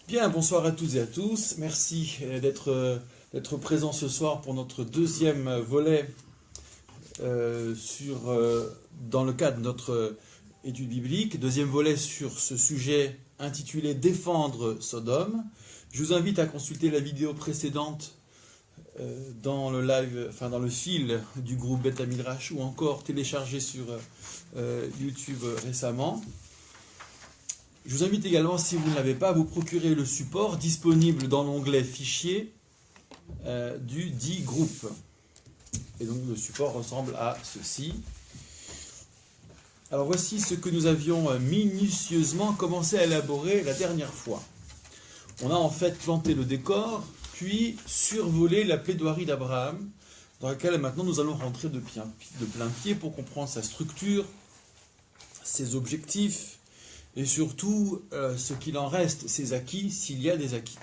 Bien, bonsoir à toutes et à tous. Merci d'être présents ce soir pour notre deuxième volet dans le cadre de notre étude biblique. Deuxième volet sur ce sujet intitulé Défendre Sodome. Je vous invite à consulter la vidéo précédente dans le live, enfin dans le fil du groupe Beth Midrash ou encore téléchargé sur YouTube récemment. Je vous invite également, si vous ne l'avez pas, à vous procurer le support disponible dans l'onglet Fichiers du dit groupe. Et donc le support ressemble à ceci. Alors voici ce que nous avions minutieusement commencé à élaborer la dernière fois. On a en fait planté le décor, puis survolé la plaidoirie d'Abraham, dans laquelle maintenant nous allons rentrer de plein pied pour comprendre sa structure, ses objectifs, et surtout ce qu'il en reste, ses acquis, s'il y a des acquis.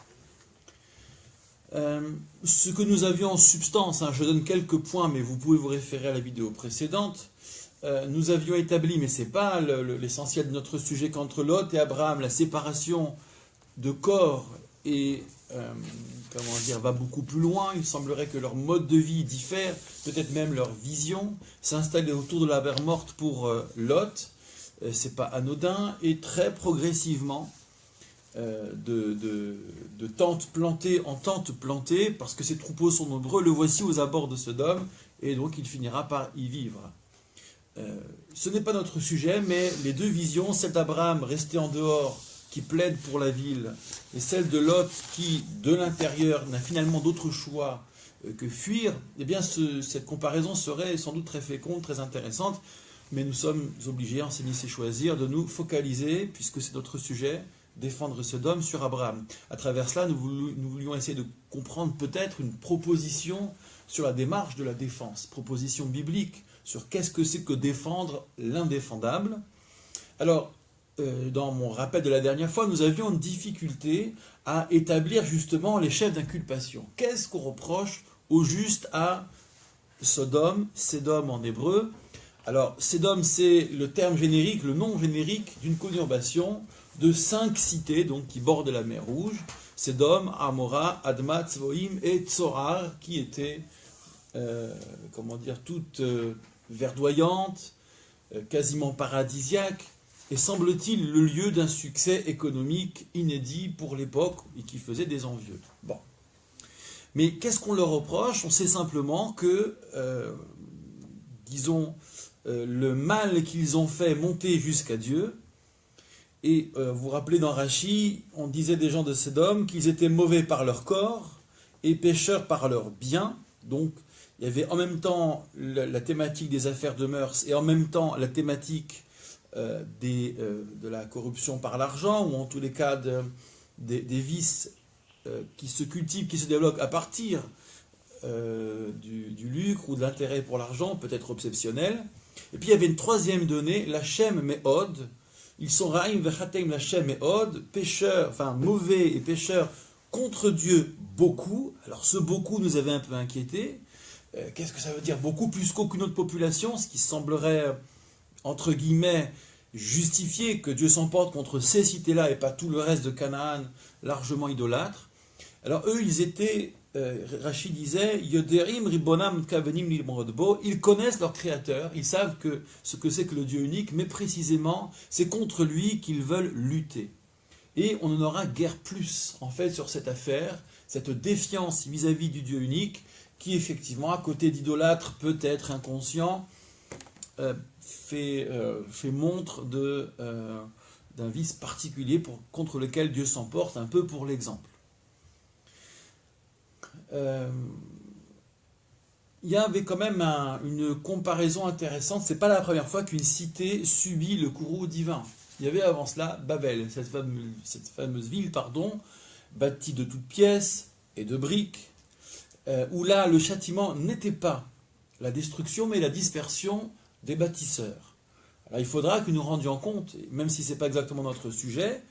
Ce que nous avions en substance, je donne quelques points, mais vous pouvez vous référer à la vidéo précédente, nous avions établi, mais ce n'est pas l'essentiel de notre sujet, qu'entre Lot et Abraham, la séparation de corps et va beaucoup plus loin. Il semblerait que leur mode de vie diffère, peut-être même leur vision. S'installer autour de la mer morte pour Lot, c'est pas anodin, et très progressivement, de tente plantée en tente plantée, parce que ses troupeaux sont nombreux, le voici aux abords de Sodome, et donc il finira par y vivre. Ce n'est pas notre sujet, mais les deux visions, celle d'Abraham resté en dehors, qui plaide pour la ville, et celle de Lot qui, de l'intérieur, n'a finalement d'autre choix que fuir, eh bien cette comparaison serait sans doute très féconde, très intéressante, mais nous sommes obligés, enseigner c'est choisir, de nous focaliser, puisque c'est notre sujet, défendre Sodome sur Abraham. À travers cela, nous voulions essayer de comprendre peut-être une proposition sur la démarche de la défense, proposition biblique sur qu'est-ce que c'est que défendre l'indéfendable. Alors, dans mon rappel de la dernière fois, nous avions une difficulté à établir justement les chefs d'inculpation. Qu'est-ce qu'on reproche au juste à Sodome, Sédom en hébreu? Alors, Sédom, c'est le terme générique, le nom générique d'une conurbation de 5 cités donc, qui bordent la mer Rouge. Sédom, Amora, Adma, Tzvoïm et Tsoar, qui étaient, toutes verdoyantes, quasiment paradisiaques, et semble-t-il le lieu d'un succès économique inédit pour l'époque et qui faisait des envieux. Bon. Mais qu'est-ce qu'on leur reproche? On sait simplement que, le mal qu'ils ont fait monter jusqu'à Dieu. Et vous vous rappelez dans Rachi, on disait des gens de Sédom qu'ils étaient mauvais par leur corps et pécheurs par leurs biens. Donc il y avait en même temps la thématique des affaires de mœurs et en même temps la thématique de la corruption par l'argent, ou en tous les cas des vices qui se cultivent, qui se développent à partir du lucre ou de l'intérêt pour l'argent, peut-être obsessionnel. Et puis il y avait une troisième donnée, la Shem Me'od. Ils sont Ra'im Vechatem la Shem Me'od, pécheurs, mauvais et pécheurs contre Dieu beaucoup. Alors ce beaucoup nous avait un peu inquiété. Qu'est-ce que ça veut dire beaucoup plus qu'aucune autre population? Ce qui semblerait, entre guillemets, justifier que Dieu s'emporte contre ces cités-là et pas tout le reste de Canaan largement idolâtre. Alors eux, ils étaient, Rachid disait, Yoderim Ribonam Kavenim Limrodbo, ils connaissent leur créateur, ils savent ce que c'est que le Dieu unique, mais précisément, c'est contre lui qu'ils veulent lutter. Et on en aura guère plus, en fait, sur cette affaire, cette défiance vis-à-vis du Dieu unique, qui effectivement, à côté d'idolâtre, peut-être inconscient, fait montre d'un vice particulier contre lequel Dieu s'emporte, un peu pour l'exemple. Il y avait quand même une comparaison intéressante. C'est pas la première fois qu'une cité subit le courroux divin. Il y avait avant cela Babel, cette fameuse ville, bâtie de toutes pièces et de briques, où là le châtiment n'était pas la destruction mais la dispersion des bâtisseurs. Alors il faudra que nous rendions compte, même si ce n'est pas exactement notre sujet,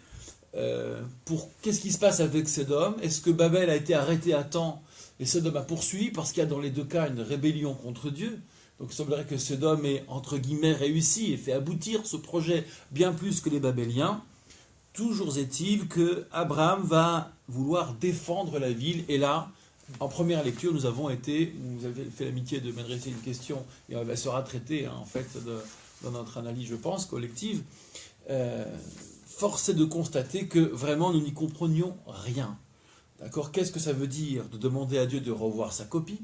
qu'est-ce qui se passe avec Sédom? Est-ce que Babel a été arrêté à temps et Sodome a poursuivi parce qu'il y a dans les deux cas une rébellion contre Dieu? Donc il semblerait que Sodome ait entre guillemets réussi et fait aboutir ce projet bien plus que les Babéliens. Toujours est-il que Abraham va vouloir défendre la ville. Et là, en première lecture, vous avez fait l'amitié de m'adresser une question, et elle sera traitée en fait dans notre analyse, je pense, collective. Force est de constater que vraiment nous n'y comprenions rien. D'accord? Qu'est-ce que ça veut dire de demander à Dieu de revoir sa copie?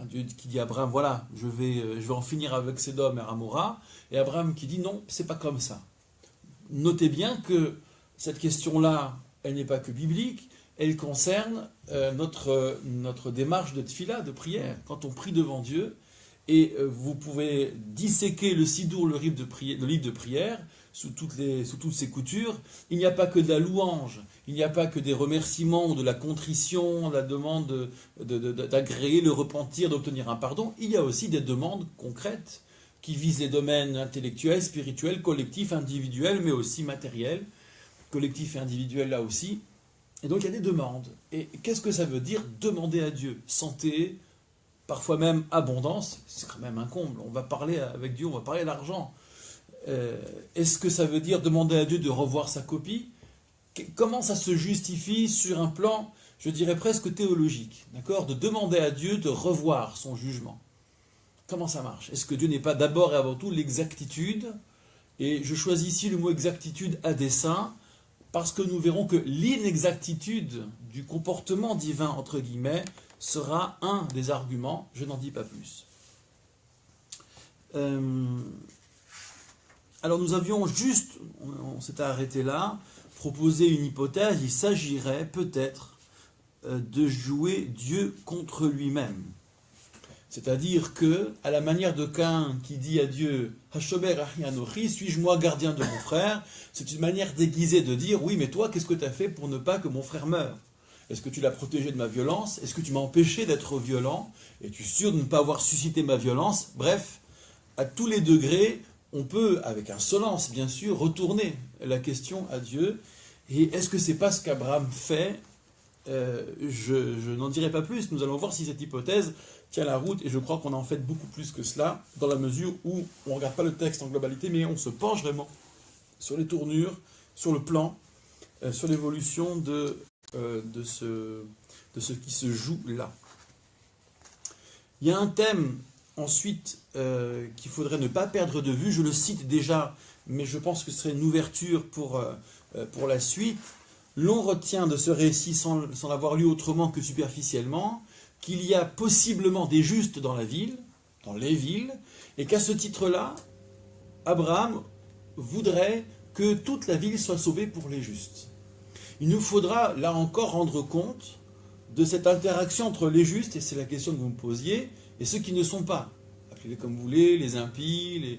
Dieu qui dit à Abraham, voilà, je vais en finir avec Sédom et Amora. Et Abraham qui dit, non, c'est pas comme ça. Notez bien que cette question-là, elle n'est pas que biblique, elle concerne notre démarche de tfila, de prière. Quand on prie devant Dieu, et vous pouvez disséquer le sidour, le livre de prière, sous toutes ses coutures, il n'y a pas que de la louange, il n'y a pas que des remerciements ou de la contrition, la demande d'agréer le repentir, d'obtenir un pardon, il y a aussi des demandes concrètes qui visent les domaines intellectuels, spirituels, collectifs, individuels, mais aussi matériels, collectifs et individuels là aussi. Et donc il y a des demandes. Et qu'est-ce que ça veut dire demander à Dieu? Santé, parfois même abondance, c'est quand même un comble. On va parler avec Dieu, on va parler d'argent. Est-ce que ça veut dire demander à Dieu de revoir sa copie? Comment ça se justifie sur un plan, je dirais presque théologique, d'accord? De demander à Dieu de revoir son jugement. Comment ça marche? Est-ce que Dieu n'est pas d'abord et avant tout l'exactitude? Et je choisis ici le mot exactitude à dessein, parce que nous verrons que l'inexactitude du comportement divin, entre guillemets, sera un des arguments, je n'en dis pas plus. Alors nous avions juste, on s'était arrêté là, proposé une hypothèse, il s'agirait peut-être de jouer Dieu contre lui-même. C'est-à-dire que, à la manière de Caïn qui dit à Dieu « Hashomer achi anochi, suis-je moi gardien de mon frère ?» C'est une manière déguisée de dire « Oui, mais toi, qu'est-ce que tu as fait pour ne pas que mon frère meure? Est-ce que tu l'as protégé de ma violence? Est-ce que tu m'as empêché d'être violent? Es-tu sûr de ne pas avoir suscité ma violence ?» Bref, à tous les degrés, on peut, avec insolence bien sûr, retourner la question à Dieu. Et est-ce que c'est pas ce qu'Abraham fait? Je n'en dirai pas plus. Nous allons voir si cette hypothèse tient la route, et je crois qu'on en fait beaucoup plus que cela, dans la mesure où on ne regarde pas le texte en globalité, mais on se penche vraiment sur les tournures, sur le plan, sur l'évolution de ce qui se joue là. Il y a un thème ensuite qu'il faudrait ne pas perdre de vue, je le cite déjà, mais je pense que ce serait une ouverture pour la suite. L'on retient de ce récit, sans l'avoir lu autrement que superficiellement, qu'il y a possiblement des justes dans la ville, dans les villes, et qu'à ce titre-là, Abraham voudrait que toute la ville soit sauvée pour les justes. Il nous faudra, là encore, rendre compte de cette interaction entre les justes, et c'est la question que vous me posiez, et ceux qui ne sont pas. Appelez-les comme vous voulez, les impies,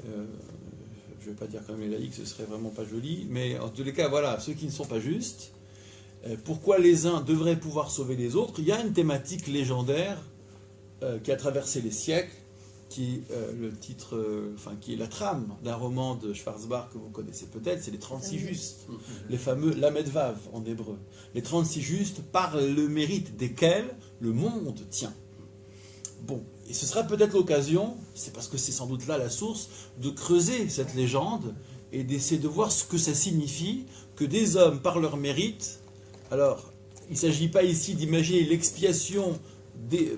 je ne vais pas dire quand même les laïcs, ce serait vraiment pas joli, mais en tous les cas, voilà, ceux qui ne sont pas justes. Pourquoi les uns devraient pouvoir sauver les autres? Il y a une thématique légendaire qui a traversé les siècles, qui est la trame d'un roman de Schwarzbach que vous connaissez peut-être, c'est les 36 justes, les fameux Lamed Vav en hébreu. Les 36 justes par le mérite desquels le monde tient. Bon, et ce sera peut-être l'occasion, c'est parce que c'est sans doute là la source, de creuser cette légende et d'essayer de voir ce que ça signifie que des hommes par leur mérite. Alors, il ne s'agit pas ici d'imaginer l'expiation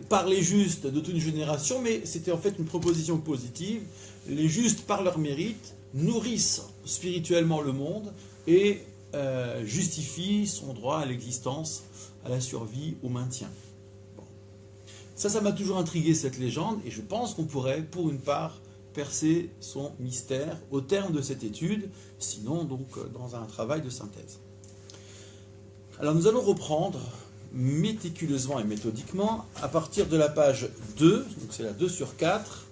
par les justes de toute une génération, mais c'était en fait une proposition positive. Les justes, par leur mérite, nourrissent spirituellement le monde et justifient son droit à l'existence, à la survie, au maintien. Bon. Ça m'a toujours intrigué, cette légende, et je pense qu'on pourrait, pour une part, percer son mystère au terme de cette étude, sinon donc dans un travail de synthèse. Alors nous allons reprendre méticuleusement et méthodiquement à partir de la page 2, donc c'est la 2 sur 4.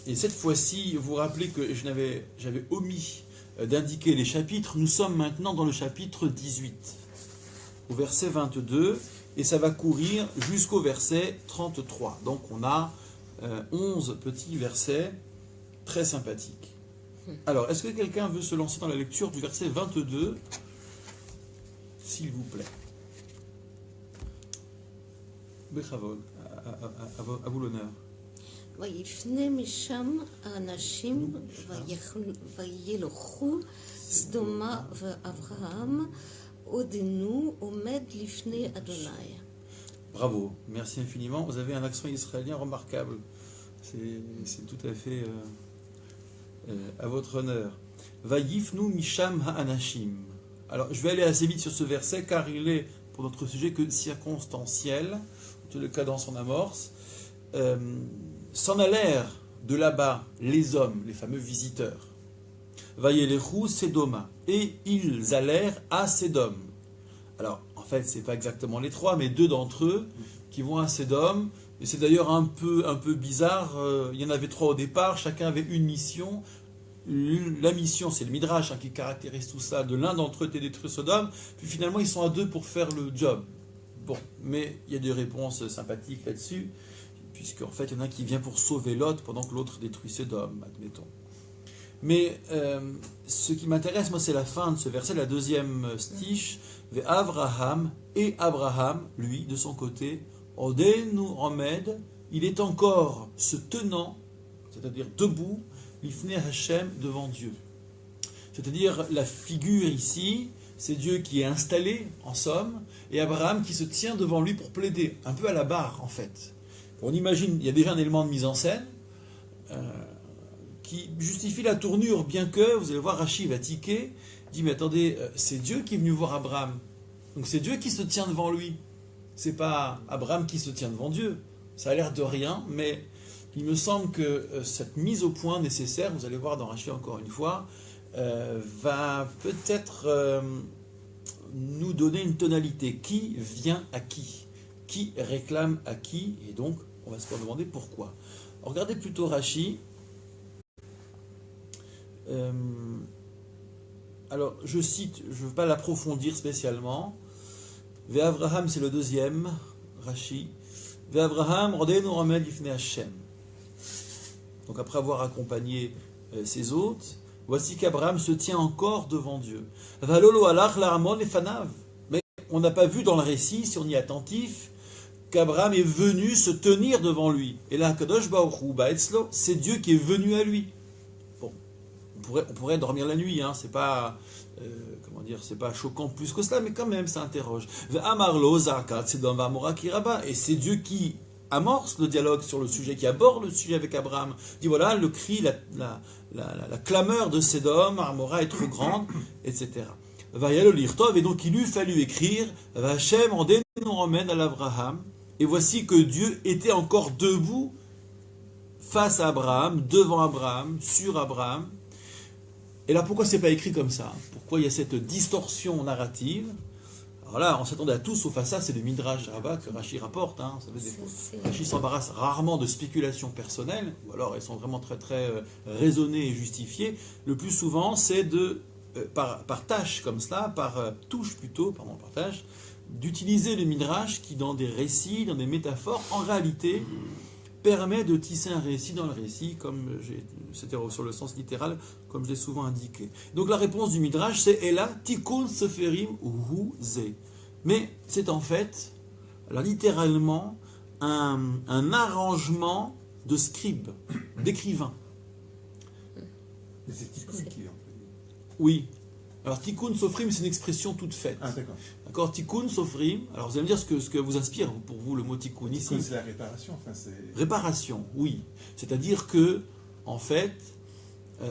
Et cette fois-ci, vous vous rappelez que j'avais omis d'indiquer les chapitres. Nous sommes maintenant dans le chapitre 18, au verset 22, et ça va courir jusqu'au verset 33. Donc on a 11 petits versets très sympathiques. Alors, est-ce que quelqu'un veut se lancer dans la lecture du verset 22 ? S'il vous plaît. À vous l'honneur. ויפנה משם האנשים וילכו סדומה ואברהם עודנו עומד לפני אדוני. Bravo, merci infiniment. Vous avez un accent israélien remarquable. C'est tout à fait à votre honneur. Vayifnu misham ha'anashim. Alors, je vais aller assez vite sur ce verset car il est, pour notre sujet, que circonstanciel, en tout le cas dans son amorce. S'en allèrent de là-bas les hommes, les fameux visiteurs. Vayelechu Sédoma. Et ils allèrent à Sédom. Alors, en fait, c'est pas exactement les trois, mais deux d'entre eux qui vont à Sédom. Et c'est d'ailleurs un peu bizarre. Il y en avait trois au départ, chacun avait une mission. La mission, c'est le Midrash qui caractérise tout ça. De l'un d'entre eux était détruit Sodome. Puis finalement, ils sont à deux pour faire le job. Bon, mais il y a des réponses sympathiques là-dessus, puisqu'en fait, il y en a un qui vient pour sauver Lot pendant que l'autre détruit Sodome, admettons. Mais ce qui m'intéresse, moi, c'est la fin de ce verset, la deuxième stiche. Avraham, et Abraham, lui, de son côté, Odenu Omed, il est encore se tenant, c'est-à-dire debout, Lifnei Hashem, devant Dieu. C'est-à-dire, la figure ici, c'est Dieu qui est installé, en somme, et Abraham qui se tient devant lui pour plaider, un peu à la barre, en fait. On imagine, il y a déjà un élément de mise en scène, qui justifie la tournure, bien que, vous allez voir, Rashi va tiquer, dit, mais attendez, c'est Dieu qui est venu voir Abraham. Donc c'est Dieu qui se tient devant lui. C'est pas Abraham qui se tient devant Dieu. Ça a l'air de rien, mais il me semble que cette mise au point nécessaire, vous allez voir dans Rashi encore une fois, va peut-être nous donner une tonalité. Qui vient à qui? Qui réclame à qui? Et donc, on va se demander pourquoi. Regardez plutôt Rashi. Alors, je cite, je ne veux pas l'approfondir spécialement. Ve'Avraham, c'est le deuxième, Rashi. Ve'Avraham, rodenu omed lifnei Hashem. Donc, après avoir accompagné ses hôtes, voici qu'Abraham se tient encore devant Dieu. Valolo alach la'amon lefanav. Mais on n'a pas vu dans le récit, si on y est attentif, qu'Abraham est venu se tenir devant lui. Et là, Kadosh Baruch Hu ba'etzlo, c'est Dieu qui est venu à lui. On pourrait dormir la nuit, hein, c'est pas, c'est pas choquant plus que cela, mais quand même, ça interroge. Et c'est Dieu qui amorce le dialogue sur le sujet, qui aborde le sujet avec Abraham. Il dit voilà, le cri, la clameur de Sédom, Armora est trop grande, etc. Et donc il eût fallu écrire Vachem en dénomène à l'Abraham. Et voici que Dieu était encore debout face à Abraham, devant Abraham, sur Abraham. Et là, pourquoi c'est pas écrit comme ça? Pourquoi il y a cette distorsion narrative? Alors là, on s'attendait à tout sauf à ça, c'est le Midrash Rabbah que Rashi rapporte. Hein. Rashi s'embarrasse rarement de spéculations personnelles, ou alors elles sont vraiment très très raisonnées et justifiées. Le plus souvent, c'est par tâche comme cela, par touche plutôt, par tâche, d'utiliser le Midrash qui, dans des récits, dans des métaphores, en réalité, permet de tisser un récit dans le récit, comme c'était sur le sens littéral, comme je l'ai souvent indiqué. Donc la réponse du Midrash, c'est Ela Tikkun Seferim Hu Ze. Mais c'est en fait, alors littéralement, un arrangement de scribes, d'écrivains. Mais c'est Tikkun qui est employé. Oui. Alors Tikkun Sofrim, c'est une expression toute faite. Ah, d'accord. D'accord, Tikkun Sofrim. Alors vous allez me dire ce que vous inspire pour vous le mot Tikkun ici. Tikkun, c'est la réparation. Enfin, c'est... Réparation, oui. C'est-à-dire que, en fait,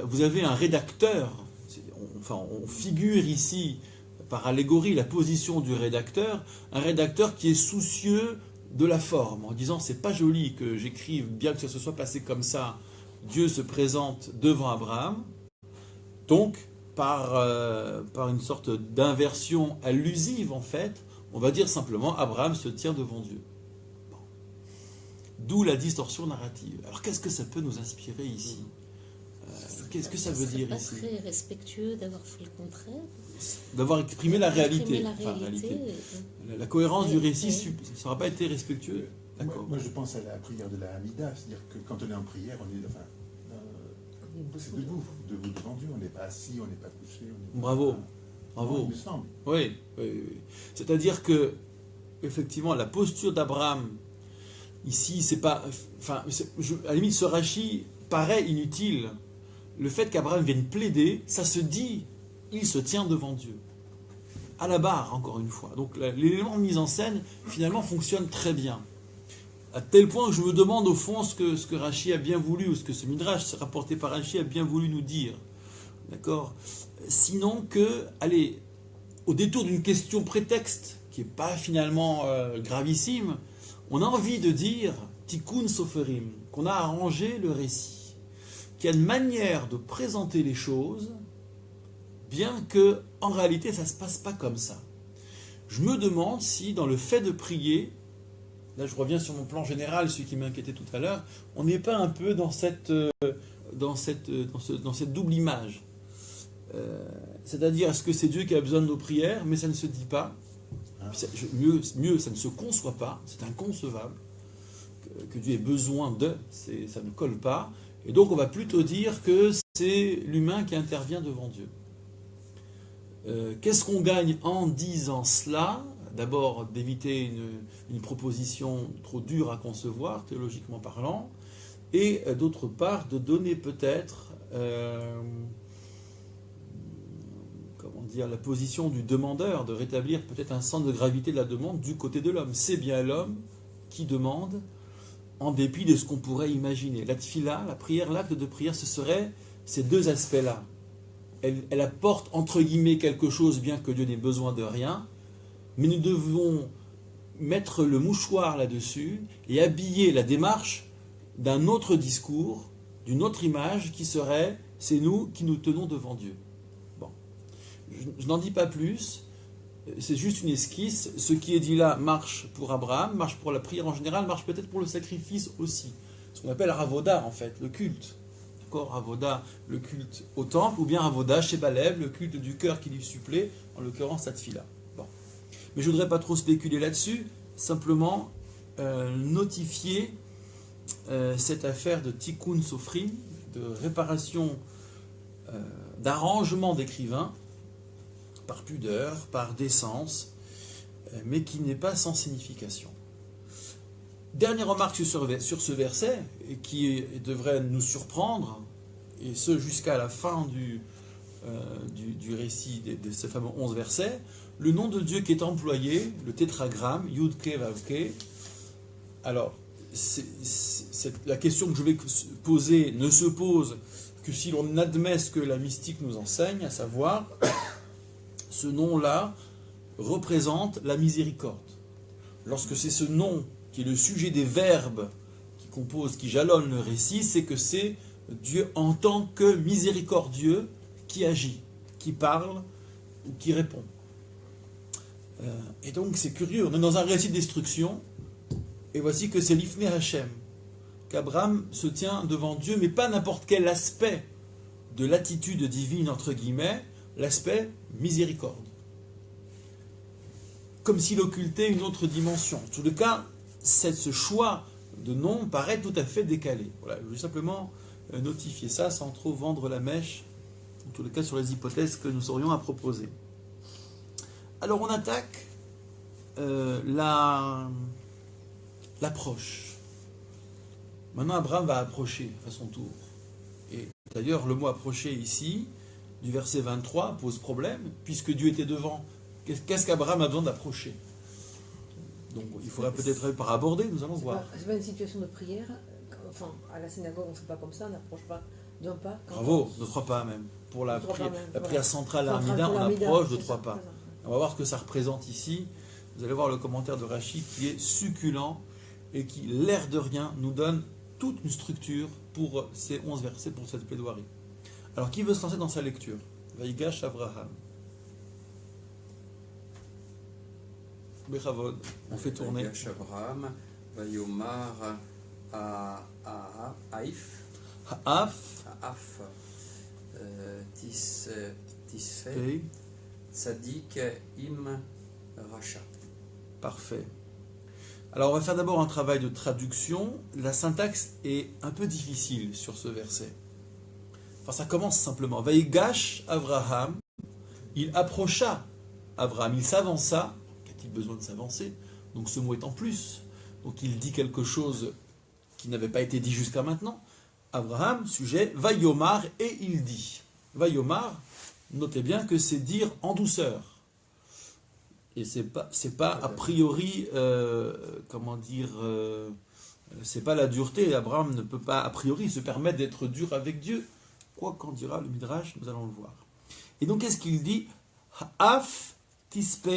vous avez un rédacteur. On figure ici, par allégorie, la position du rédacteur. Un rédacteur qui est soucieux de la forme, en disant c'est pas joli que j'écrive, bien que ça se soit passé comme ça. Dieu se présente devant Abraham. Donc, par une sorte d'inversion allusive, en fait, on va dire simplement Abraham se tient devant Dieu. Bon. D'où la distorsion narrative. Alors qu'est-ce que ça peut nous inspirer ici? Qu'est-ce que ça veut dire ici? C'est pas très respectueux d'avoir fait le contraire. D'avoir exprimé la réalité. Réalité. La cohérence du récit, ça n'aura pas été respectueux. D'accord. Moi, je pense à la prière de la Hamida, c'est-à-dire que quand on est en prière, on est... c'est debout devant Dieu, on n'est pas assis, on n'est pas couché. Bravo. Il me semble. Oui. C'est-à-dire que, effectivement, la posture d'Abraham Ici, c'est pas. Enfin, à la limite, ce Rashi paraît inutile. Le fait qu'Abraham vienne plaider, ça se dit, il se tient devant Dieu. À la barre, encore une fois. Donc l'élément de mise en scène, finalement, fonctionne très bien. À tel point que je me demande au fond ce que Rashi a bien voulu, ou ce que ce Midrash rapporté par Rashi a bien voulu nous dire. D'accord ? Sinon que, allez, au détour d'une question prétexte, qui n'est pas finalement gravissime, on a envie de dire, tikkun soferim, qu'on a arrangé le récit, qu'il y a une manière de présenter les choses, bien que, en réalité, ça ne se passe pas comme ça. Je me demande si, dans le fait de prier, là je reviens sur mon plan général, celui qui m'inquiétait tout à l'heure, on n'est pas un peu dans cette double image. C'est-à-dire, est-ce que c'est Dieu qui a besoin de nos prières, mais ça ne se dit pas. Mieux, ça ne se conçoit pas, c'est inconcevable que Dieu ait besoin de, ça ne colle pas. Et donc on va plutôt dire que c'est l'humain qui intervient devant Dieu. Qu'est-ce qu'on gagne en disant cela ? D'abord, d'éviter une proposition trop dure à concevoir, théologiquement parlant, et d'autre part, de donner peut-être la position du demandeur, de rétablir peut-être un centre de gravité de la demande du côté de l'homme. C'est bien l'homme qui demande, en dépit de ce qu'on pourrait imaginer. La tfila, la prière, l'acte de prière, ce serait ces deux aspects-là. Elle apporte, entre guillemets, quelque chose, bien que Dieu n'ait besoin de rien, mais nous devons mettre le mouchoir là-dessus et habiller la démarche d'un autre discours, d'une autre image qui serait « c'est nous qui nous tenons devant Dieu ». Bon, je n'en dis pas plus, c'est juste une esquisse. Ce qui est dit là marche pour Abraham, marche pour la prière en général, marche peut-être pour le sacrifice aussi. Ce qu'on appelle Ravoda, en fait, le culte. D'accord, Ravoda, le culte au temple, ou bien Ravoda chez Balev, le culte du cœur qui lui supplée, en l'occurrence la tfila. Bon. Mais je ne voudrais pas trop spéculer là-dessus, simplement notifier cette affaire de tikkun sofrim, de réparation, d'arrangement d'écrivain, par pudeur, par décence, mais qui n'est pas sans signification. Dernière remarque sur ce verset, et qui devrait nous surprendre, et ce jusqu'à la fin du récit de ces fameux 11 versets, le nom de Dieu qui est employé, le tétragramme, Yud-Ke Vav-Ke. Alors, la question que je vais poser ne se pose que si l'on admet ce que la mystique nous enseigne, à savoir, ce nom-là représente la miséricorde. Lorsque c'est ce nom qui est le sujet des verbes qui jalonnent le récit, c'est que c'est Dieu en tant que miséricordieux qui agit, qui parle ou qui répond. Et donc c'est curieux, on est dans un récit de destruction, et voici que c'est l'Ifné Hachem, qu'Abraham se tient devant Dieu, mais pas n'importe quel aspect de l'attitude divine, entre guillemets, l'aspect miséricorde. Comme s'il occultait une autre dimension. En tout cas, ce choix de nom paraît tout à fait décalé. Voilà, je vais simplement notifier ça sans trop vendre la mèche, en tout cas sur les hypothèses que nous aurions à proposer. Alors on attaque l'approche. Maintenant Abraham va approcher à son tour. Et d'ailleurs le mot approcher ici, du verset 23, pose problème, puisque Dieu était devant. Qu'est-ce qu'Abraham a besoin d'approcher ? Donc il faudrait peut-être par aborder, nous allons voir. C'est pas une situation de prière, enfin à la synagogue on ne fait pas comme ça, on n'approche pas d'un pas. Bravo, de 3 pas même. Pour la prière centrale à Armida, on approche de 3 pas. On va voir ce que ça représente ici. Vous allez voir le commentaire de Rashi qui est succulent et qui, l'air de rien, nous donne toute une structure pour ces 11 versets, pour cette plaidoirie. Alors, qui veut se lancer dans sa lecture ? Vaïgash Abraham. Bechavod, on fait tourner. Vaïgash Abraham, Vaïomar Haïf, Haaf, Tisfei, Tzadik, Im, Racha. Parfait. Alors on va faire d'abord un travail de traduction. La syntaxe est un peu difficile sur ce verset. Enfin, ça commence simplement. Vaïgash Abraham, il approcha Abraham, il s'avança. Qu'a-t-il besoin de s'avancer ? Donc ce mot est en plus. Donc il dit quelque chose qui n'avait pas été dit jusqu'à maintenant. Abraham, sujet, Vayomar, et il dit. Vayomar, notez bien que c'est dire en douceur. Et c'est pas a priori, c'est pas la dureté. Abraham ne peut pas a priori se permettre d'être dur avec Dieu. Quoi qu'en dira le Midrash, nous allons le voir. Et donc qu'est-ce qu'il dit? Ha'af tispe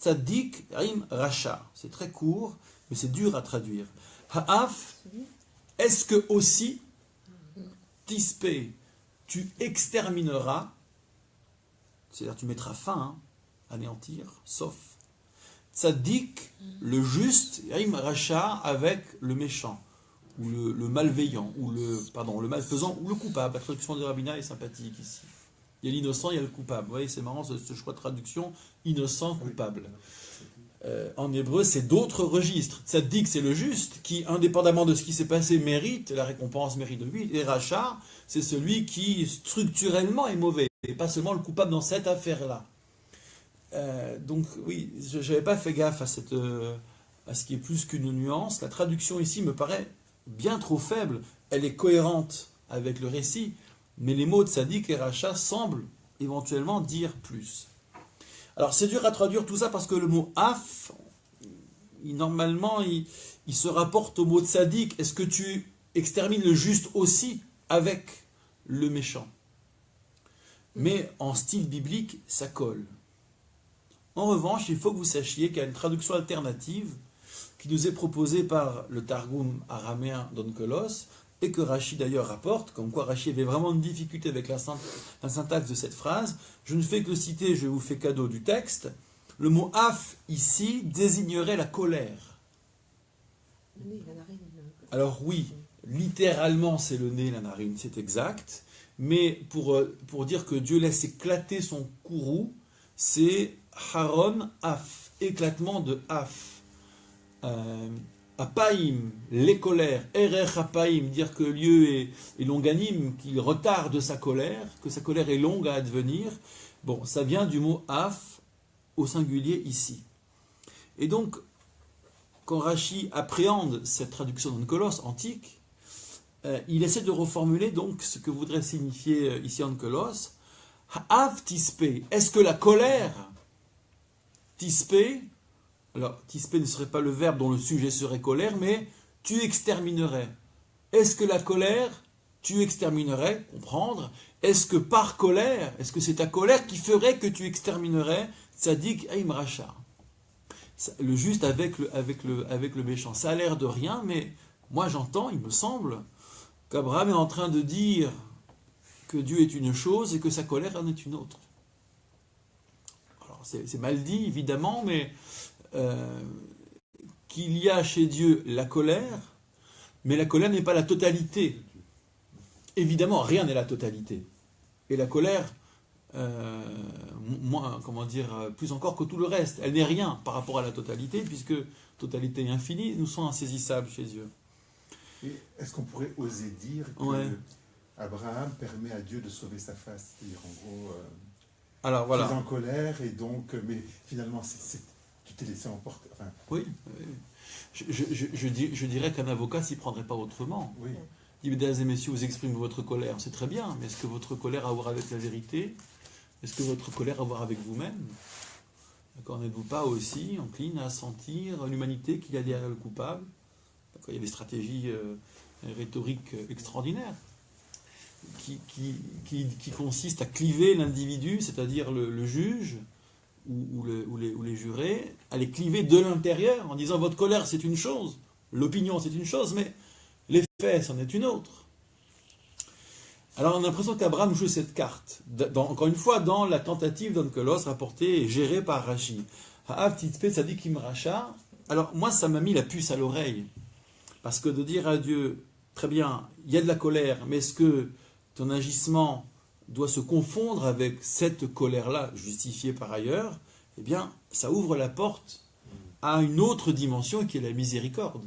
tzaddik rim racha. C'est très court, mais c'est dur à traduire. Ha'af, est-ce que aussi tispe, tu extermineras, c'est-à-dire tu mettras fin, hein, anéantir, sauf tzaddik, le juste, rim racha, avec le méchant, ou le malveillant, ou le malfaisant, ou le coupable. La traduction de Rabina est sympathique ici. Il y a l'innocent, il y a le coupable. Vous voyez, c'est marrant ce choix de traduction, innocent, coupable. En hébreu, c'est d'autres registres. Tzaddik, c'est le juste, qui, indépendamment de ce qui s'est passé, mérite la récompense, mérite de lui. Et Racha, c'est celui qui, structurellement, est mauvais. Et pas seulement le coupable dans cette affaire-là. Donc, oui, je n'avais pas fait gaffe à ce qui est plus qu'une nuance. La traduction ici me paraît bien trop faible. Elle est cohérente avec le récit, mais les mots de Tzaddik et Racha semblent éventuellement dire plus. Alors c'est dur à traduire tout ça parce que le mot af, normalement, il se rapporte au mot de Tzaddik. Est-ce que tu extermines le juste aussi avec le méchant? Mais en style biblique, ça colle. En revanche, il faut que vous sachiez qu'il y a une traduction alternative qui nous est proposée par le Targum araméen d'Onkelos, et que Rashi d'ailleurs rapporte, comme quoi Rashi avait vraiment une difficulté avec la syntaxe de cette phrase. Je ne fais que le citer, je vous fais cadeau du texte. Le mot af ici désignerait la colère. Le nez, la narine. Alors oui, littéralement c'est le nez, la narine, c'est exact. Mais pour dire que Dieu laisse éclater son courroux, c'est haron af, éclatement de af. Apaim, les colères, erer apaim, dire que Dieu est longanime, qu'il retarde sa colère, que sa colère est longue à advenir. Bon, ça vient du mot af au singulier ici. Et donc, quand Rashi appréhende cette traduction d'Onkelos antique, il essaie de reformuler donc ce que voudrait signifier ici Onkelos. Ha'av tispe, est-ce que la colère, tispe, alors, tisper ne serait pas le verbe dont le sujet serait colère, mais tu exterminerais. Est-ce que la colère, tu exterminerais, comprendre? Est-ce que par colère, est-ce que c'est ta colère qui ferait que tu exterminerais Tzadik Aim Racha? Le juste avec le méchant. Ça a l'air de rien, mais moi j'entends, il me semble, qu'Abraham est en train de dire que Dieu est une chose et que sa colère en est une autre. Alors, c'est mal dit, évidemment, mais qu'il y a chez Dieu la colère, mais la colère n'est pas la totalité. Évidemment, rien n'est la totalité. Et la colère, plus encore que tout le reste, elle n'est rien par rapport à la totalité, puisque totalité infinie nous sont insaisissables chez Dieu. Et est-ce qu'on pourrait oser dire que Abraham permet à Dieu de sauver sa face? C'est-à-dire, en gros, alors, voilà. Tu es en colère, et donc, mais finalement, tu t'es laissé emporter. Enfin, oui. Je dirais qu'un avocat s'y prendrait pas autrement. Oui. Il dit, mesdames et messieurs, vous exprimez votre colère, c'est très bien, mais est-ce que votre colère a à voir avec la vérité? Est-ce que votre colère a à voir avec vous-même? D'accord, n'êtes-vous pas aussi encline à sentir l'humanité qu'il y a derrière le coupable? D'accord, il y a des stratégies rhétoriques extraordinaires qui consistent à cliver l'individu, c'est-à-dire le juge, ou les jurés, à les cliver de l'intérieur en disant votre colère c'est une chose, l'opinion c'est une chose, mais les faits c'en est une autre. Alors on a l'impression qu'Abraham joue cette carte, encore une fois dans la tentative d'Onkelos rapportée et gérée par Rashi. Ha'av titpe tzadikim racha. Alors moi ça m'a mis la puce à l'oreille, parce que de dire à Dieu, très bien, il y a de la colère, mais est-ce que ton agissement doit se confondre avec cette colère-là, justifiée par ailleurs, eh bien, ça ouvre la porte à une autre dimension qui est la miséricorde.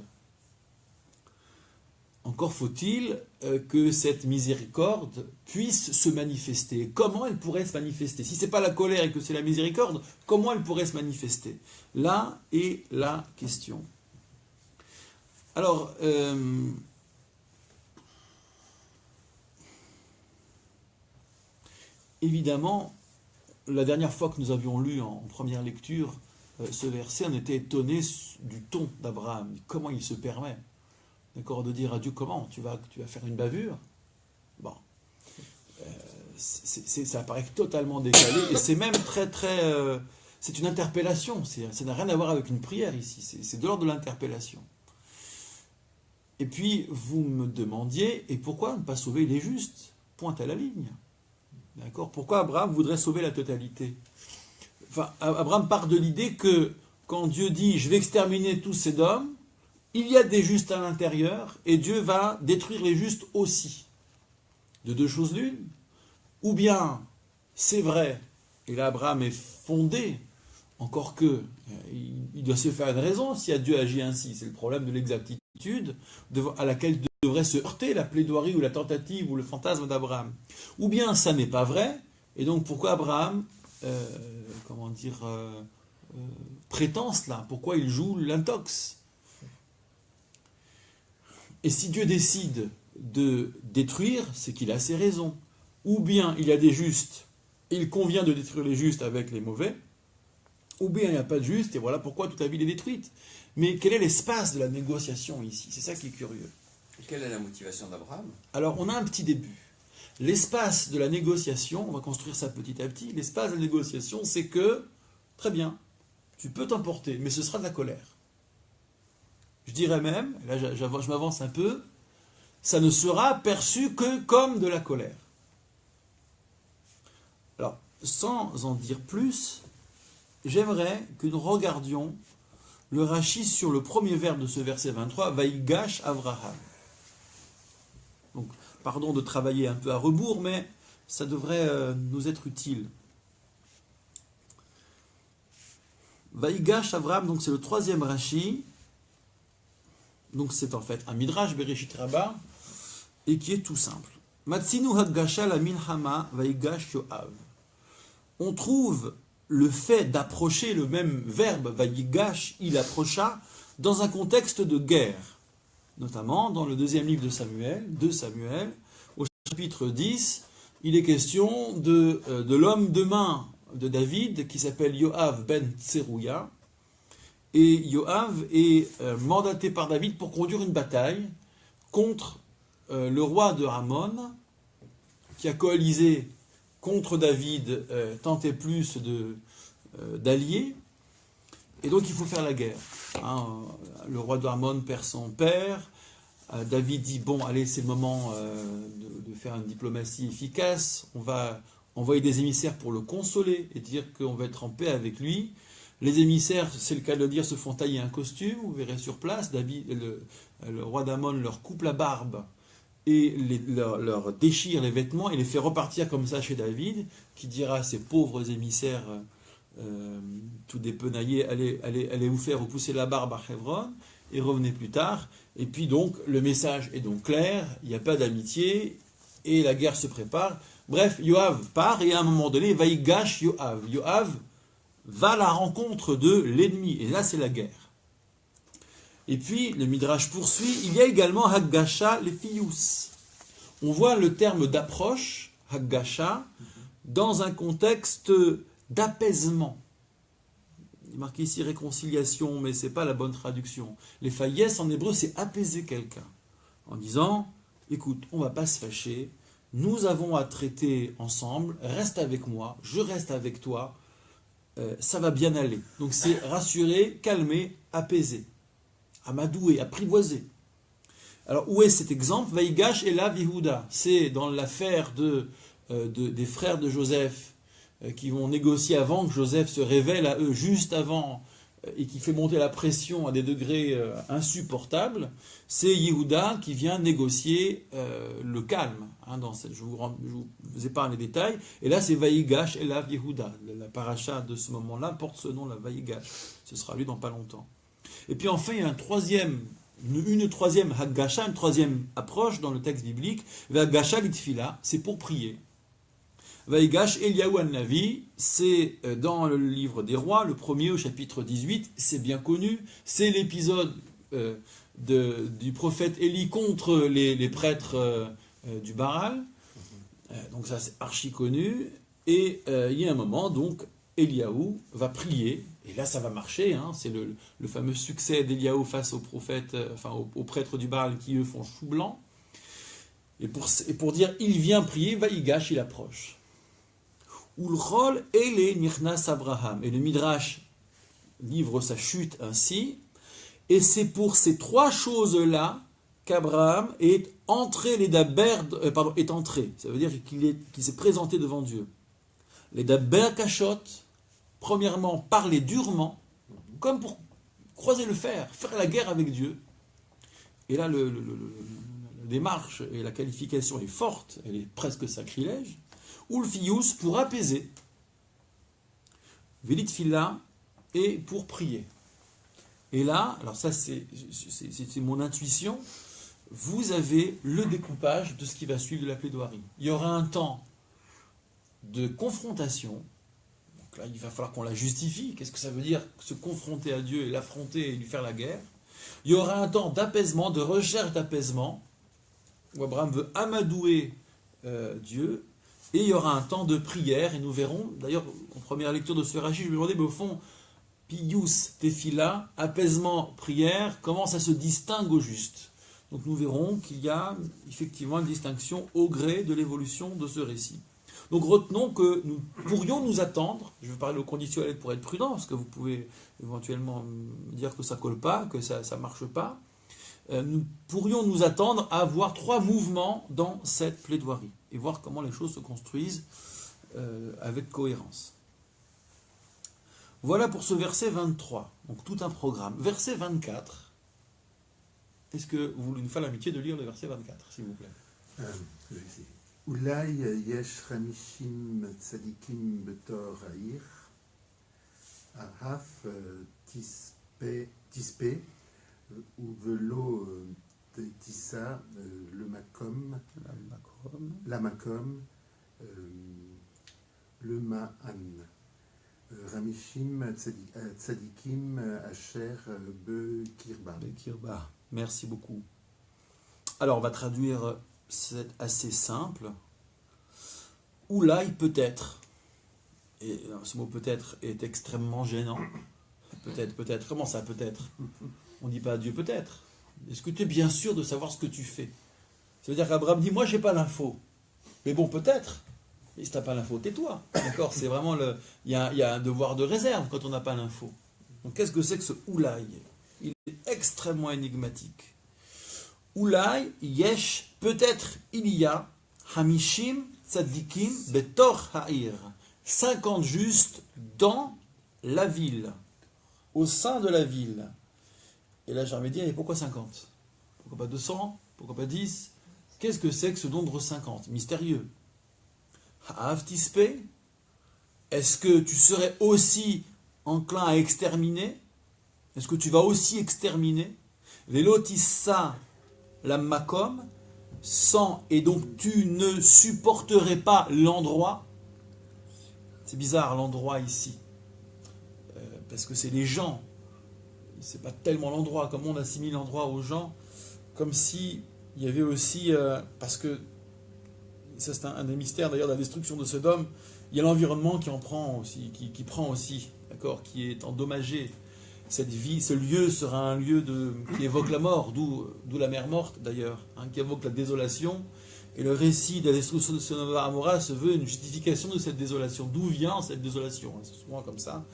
Encore faut-il que cette miséricorde puisse se manifester. Comment elle pourrait se manifester? Si ce n'est pas la colère et que c'est la miséricorde, comment elle pourrait se manifester? Là est la question. Alors, évidemment, la dernière fois que nous avions lu en première lecture ce verset, on était étonné du ton d'Abraham. Comment il se permet, d'accord, de dire à Dieu, comment tu vas faire une bavure? Bon, ça paraît totalement décalé, et c'est même c'est une interpellation, ça n'a rien à voir avec une prière ici, c'est de l'ordre de l'interpellation. Et puis, vous me demandiez, et pourquoi ne pas sauver les justes? Pointe à la ligne. D'accord? Pourquoi Abraham voudrait sauver la totalité? Enfin, Abraham part de l'idée que quand Dieu dit « je vais exterminer tous ces hommes », il y a des justes à l'intérieur, et Dieu va détruire les justes aussi. De deux choses l'une, ou bien c'est vrai, et là Abraham est fondé, encore que il doit se faire une raison si Dieu agit ainsi, c'est le problème de l'exactitude à laquelle devrait se heurter la plaidoirie ou la tentative ou le fantasme d'Abraham. Ou bien ça n'est pas vrai, et donc pourquoi Abraham prétend cela? Pourquoi il joue l'intox? Et si Dieu décide de détruire, c'est qu'il a ses raisons. Ou bien il y a des justes, et il convient de détruire les justes avec les mauvais, ou bien il n'y a pas de justes, et voilà pourquoi toute la ville est détruite. Mais quel est l'espace de la négociation ici? C'est ça qui est curieux. Quelle est la motivation d'Abraham? Alors, on a un petit début. L'espace de la négociation, on va construire ça petit à petit, l'espace de la négociation, c'est que, très bien, tu peux t'emporter, mais ce sera de la colère. Je dirais même, là je m'avance un peu, ça ne sera perçu que comme de la colère. Alors, sans en dire plus, j'aimerais que nous regardions le rachis sur le premier verbe de ce verset 23, Vaïgash Avraham. Donc, pardon de travailler un peu à rebours, mais ça devrait nous être utile. Vaïgash Avraham, donc c'est le troisième rachis. Donc c'est en fait un midrash Bereshit Rabbah, et qui est tout simple. Matsinu Haggasha la Milhama Vaïgash Yoav. On trouve le fait d'approcher, le même verbe Vaïgash, il approcha, dans un contexte de guerre. Notamment dans le deuxième livre de Samuel, au chapitre 10, il est question de l'homme de main de David, qui s'appelle Yoav ben Tserouya. Et Yoav est mandaté par David pour conduire une bataille contre le roi de Ammon, qui a coalisé contre David tant et plus d'alliés. Et donc il faut faire la guerre. Le roi de Ammon perd son père. David dit, bon, allez, c'est le moment de faire une diplomatie efficace. On va envoyer des émissaires pour le consoler et dire qu'on va être en paix avec lui. Les émissaires, c'est le cas de le dire, se font tailler un costume. Vous verrez sur place, le roi d'Ammon leur coupe la barbe et leur déchire les vêtements et les fait repartir comme ça chez David, qui dira à ces pauvres émissaires tout dépenaillés, allez vous faire repousser la barbe à Hebron et revenez plus tard. Et puis donc, le message est donc clair, il n'y a pas d'amitié et la guerre se prépare. Bref, Yoav part et à un moment donné, Vaïgash Yoav. Yoav va à la rencontre de l'ennemi, et là c'est la guerre. Et puis, le Midrash poursuit, il y a également Haggasha les Fius. On voit le terme d'approche, Haggasha, dans un contexte d'apaisement. Il est marqué ici réconciliation, mais ce n'est pas la bonne traduction. Les faïès en hébreu, c'est apaiser quelqu'un, en disant, écoute, on ne va pas se fâcher, nous avons à traiter ensemble, reste avec moi, je reste avec toi, ça va bien aller. Donc c'est rassurer, calmer, apaiser, amadouer, apprivoiser. Alors où est cet exemple? Vaïgash et la Yehuda. C'est dans l'affaire des frères de Joseph qui vont négocier avant que Joseph se révèle à eux, juste avant, et qui fait monter la pression à des degrés insupportables. C'est Yehuda qui vient négocier le calme. Je vous épargne les détails. Et là, c'est Vaïgash et la Yehuda. La paracha de ce moment-là porte ce nom, la Vaïgash. Ce sera lu dans pas longtemps. Et puis enfin, il y a une troisième Haggasha, une troisième approche dans le texte biblique. Haggasha l'itfila, c'est pour prier. Vaïgash Eliyahu an-Navi, c'est dans le livre des rois, le premier au chapitre 18, c'est bien connu, c'est l'épisode du prophète Élie contre les prêtres du Baal. Donc ça c'est archi connu. Et il y a un moment, donc, Eliaou va prier. Et là, ça va marcher. Hein, c'est le fameux succès d'Eliaou face aux prophètes, aux prêtres du Baal qui, eux, font chou blanc. Et pour dire, il vient prier, Vaïgash, il approche. Ulchol ele nirnas Abraham. Et le Midrash livre sa chute ainsi. Et c'est pour ces trois choses-là qu'Abraham est entré, est entré. Ça veut dire qu'il s'est présenté devant Dieu. Les daber kachot, premièrement, parler durement, comme pour croiser le fer, faire la guerre avec Dieu. Et là, la démarche et la qualification est forte, elle est presque sacrilège. Ou le fius pour apaiser. Velit fila et pour prier. Et là, alors ça c'est mon intuition, vous avez le découpage de ce qui va suivre de la plaidoirie. Il y aura un temps de confrontation. Donc là, il va falloir qu'on la justifie. Qu'est-ce que ça veut dire se confronter à Dieu et l'affronter et lui faire la guerre? Il y aura un temps d'apaisement, de recherche d'apaisement, où Abraham veut amadouer Dieu, et il y aura un temps de prière, et nous verrons, d'ailleurs, en première lecture de ce Rashi, je me demandais, mais au fond, Pius, Tefila, apaisement, prière, comment ça se distingue au juste? Donc nous verrons qu'il y a effectivement une distinction au gré de l'évolution de ce récit. Donc retenons que nous pourrions nous attendre, je vais parler au conditionnel pour être prudent, parce que vous pouvez éventuellement me dire que ça ne colle pas, que ça ne marche pas, nous pourrions nous attendre à avoir trois mouvements dans cette plaidoirie, et voir comment les choses se construisent avec cohérence. Voilà pour ce verset 23, donc tout un programme. Verset 24, est-ce que vous voulez nous faire l'amitié de lire le verset 24, s'il vous plaît? Je vais essayer. Oulai yesh ramishim tzadikim betor ha'ir, ahaf tispe, uvelo tissa le makom, le ma'an. Ramishim tzadikim asher bekirba. Bekirba, merci beaucoup. Alors on va traduire, c'est assez simple. Oulaï peut-être, et ce mot peut-être est extrêmement gênant. Peut-être, comment ça peut-être? On ne dit pas à Dieu peut-être. Est-ce que tu es bien sûr de savoir ce que tu fais? Ça veut dire qu'Abraham dit, moi j'ai pas l'info. Mais bon, peut-être. Et si tu n'as pas l'info, tais-toi. D'accord? C'est vraiment il y a un devoir de réserve quand on n'a pas l'info. Donc qu'est-ce que c'est que ce oulaï? Il est extrêmement énigmatique. Oulaï, yesh, peut-être il y a, hamishim tzadikim betor ha'ir. 50 justes dans la ville, au sein de la ville. Et là j'ai envie de dire, et pourquoi 50? Pourquoi pas 200? Pourquoi pas 10? Qu'est-ce que c'est que ce nombre 50? Mystérieux. Ha'av tispe, est-ce que tu serais aussi enclin à exterminer? Est-ce que tu vas aussi exterminer? Velotissa la makom, sans, et donc tu ne supporterais pas l'endroit. C'est bizarre l'endroit ici, parce que c'est les gens, c'est pas tellement l'endroit, comme on assimile l'endroit aux gens, comme si il y avait aussi, parce que ça c'est un des mystères d'ailleurs de la destruction de Sodome, il y a l'environnement qui en prend aussi, qui prend aussi, d'accord, qui est endommagé. Cette vie, ce lieu sera un lieu qui évoque la mort, d'où la mer morte d'ailleurs, hein, qui évoque la désolation. Et le récit de la destruction de Sodome et Gomorrha se veut une justification de cette désolation. D'où vient cette désolation? C'est souvent comme ça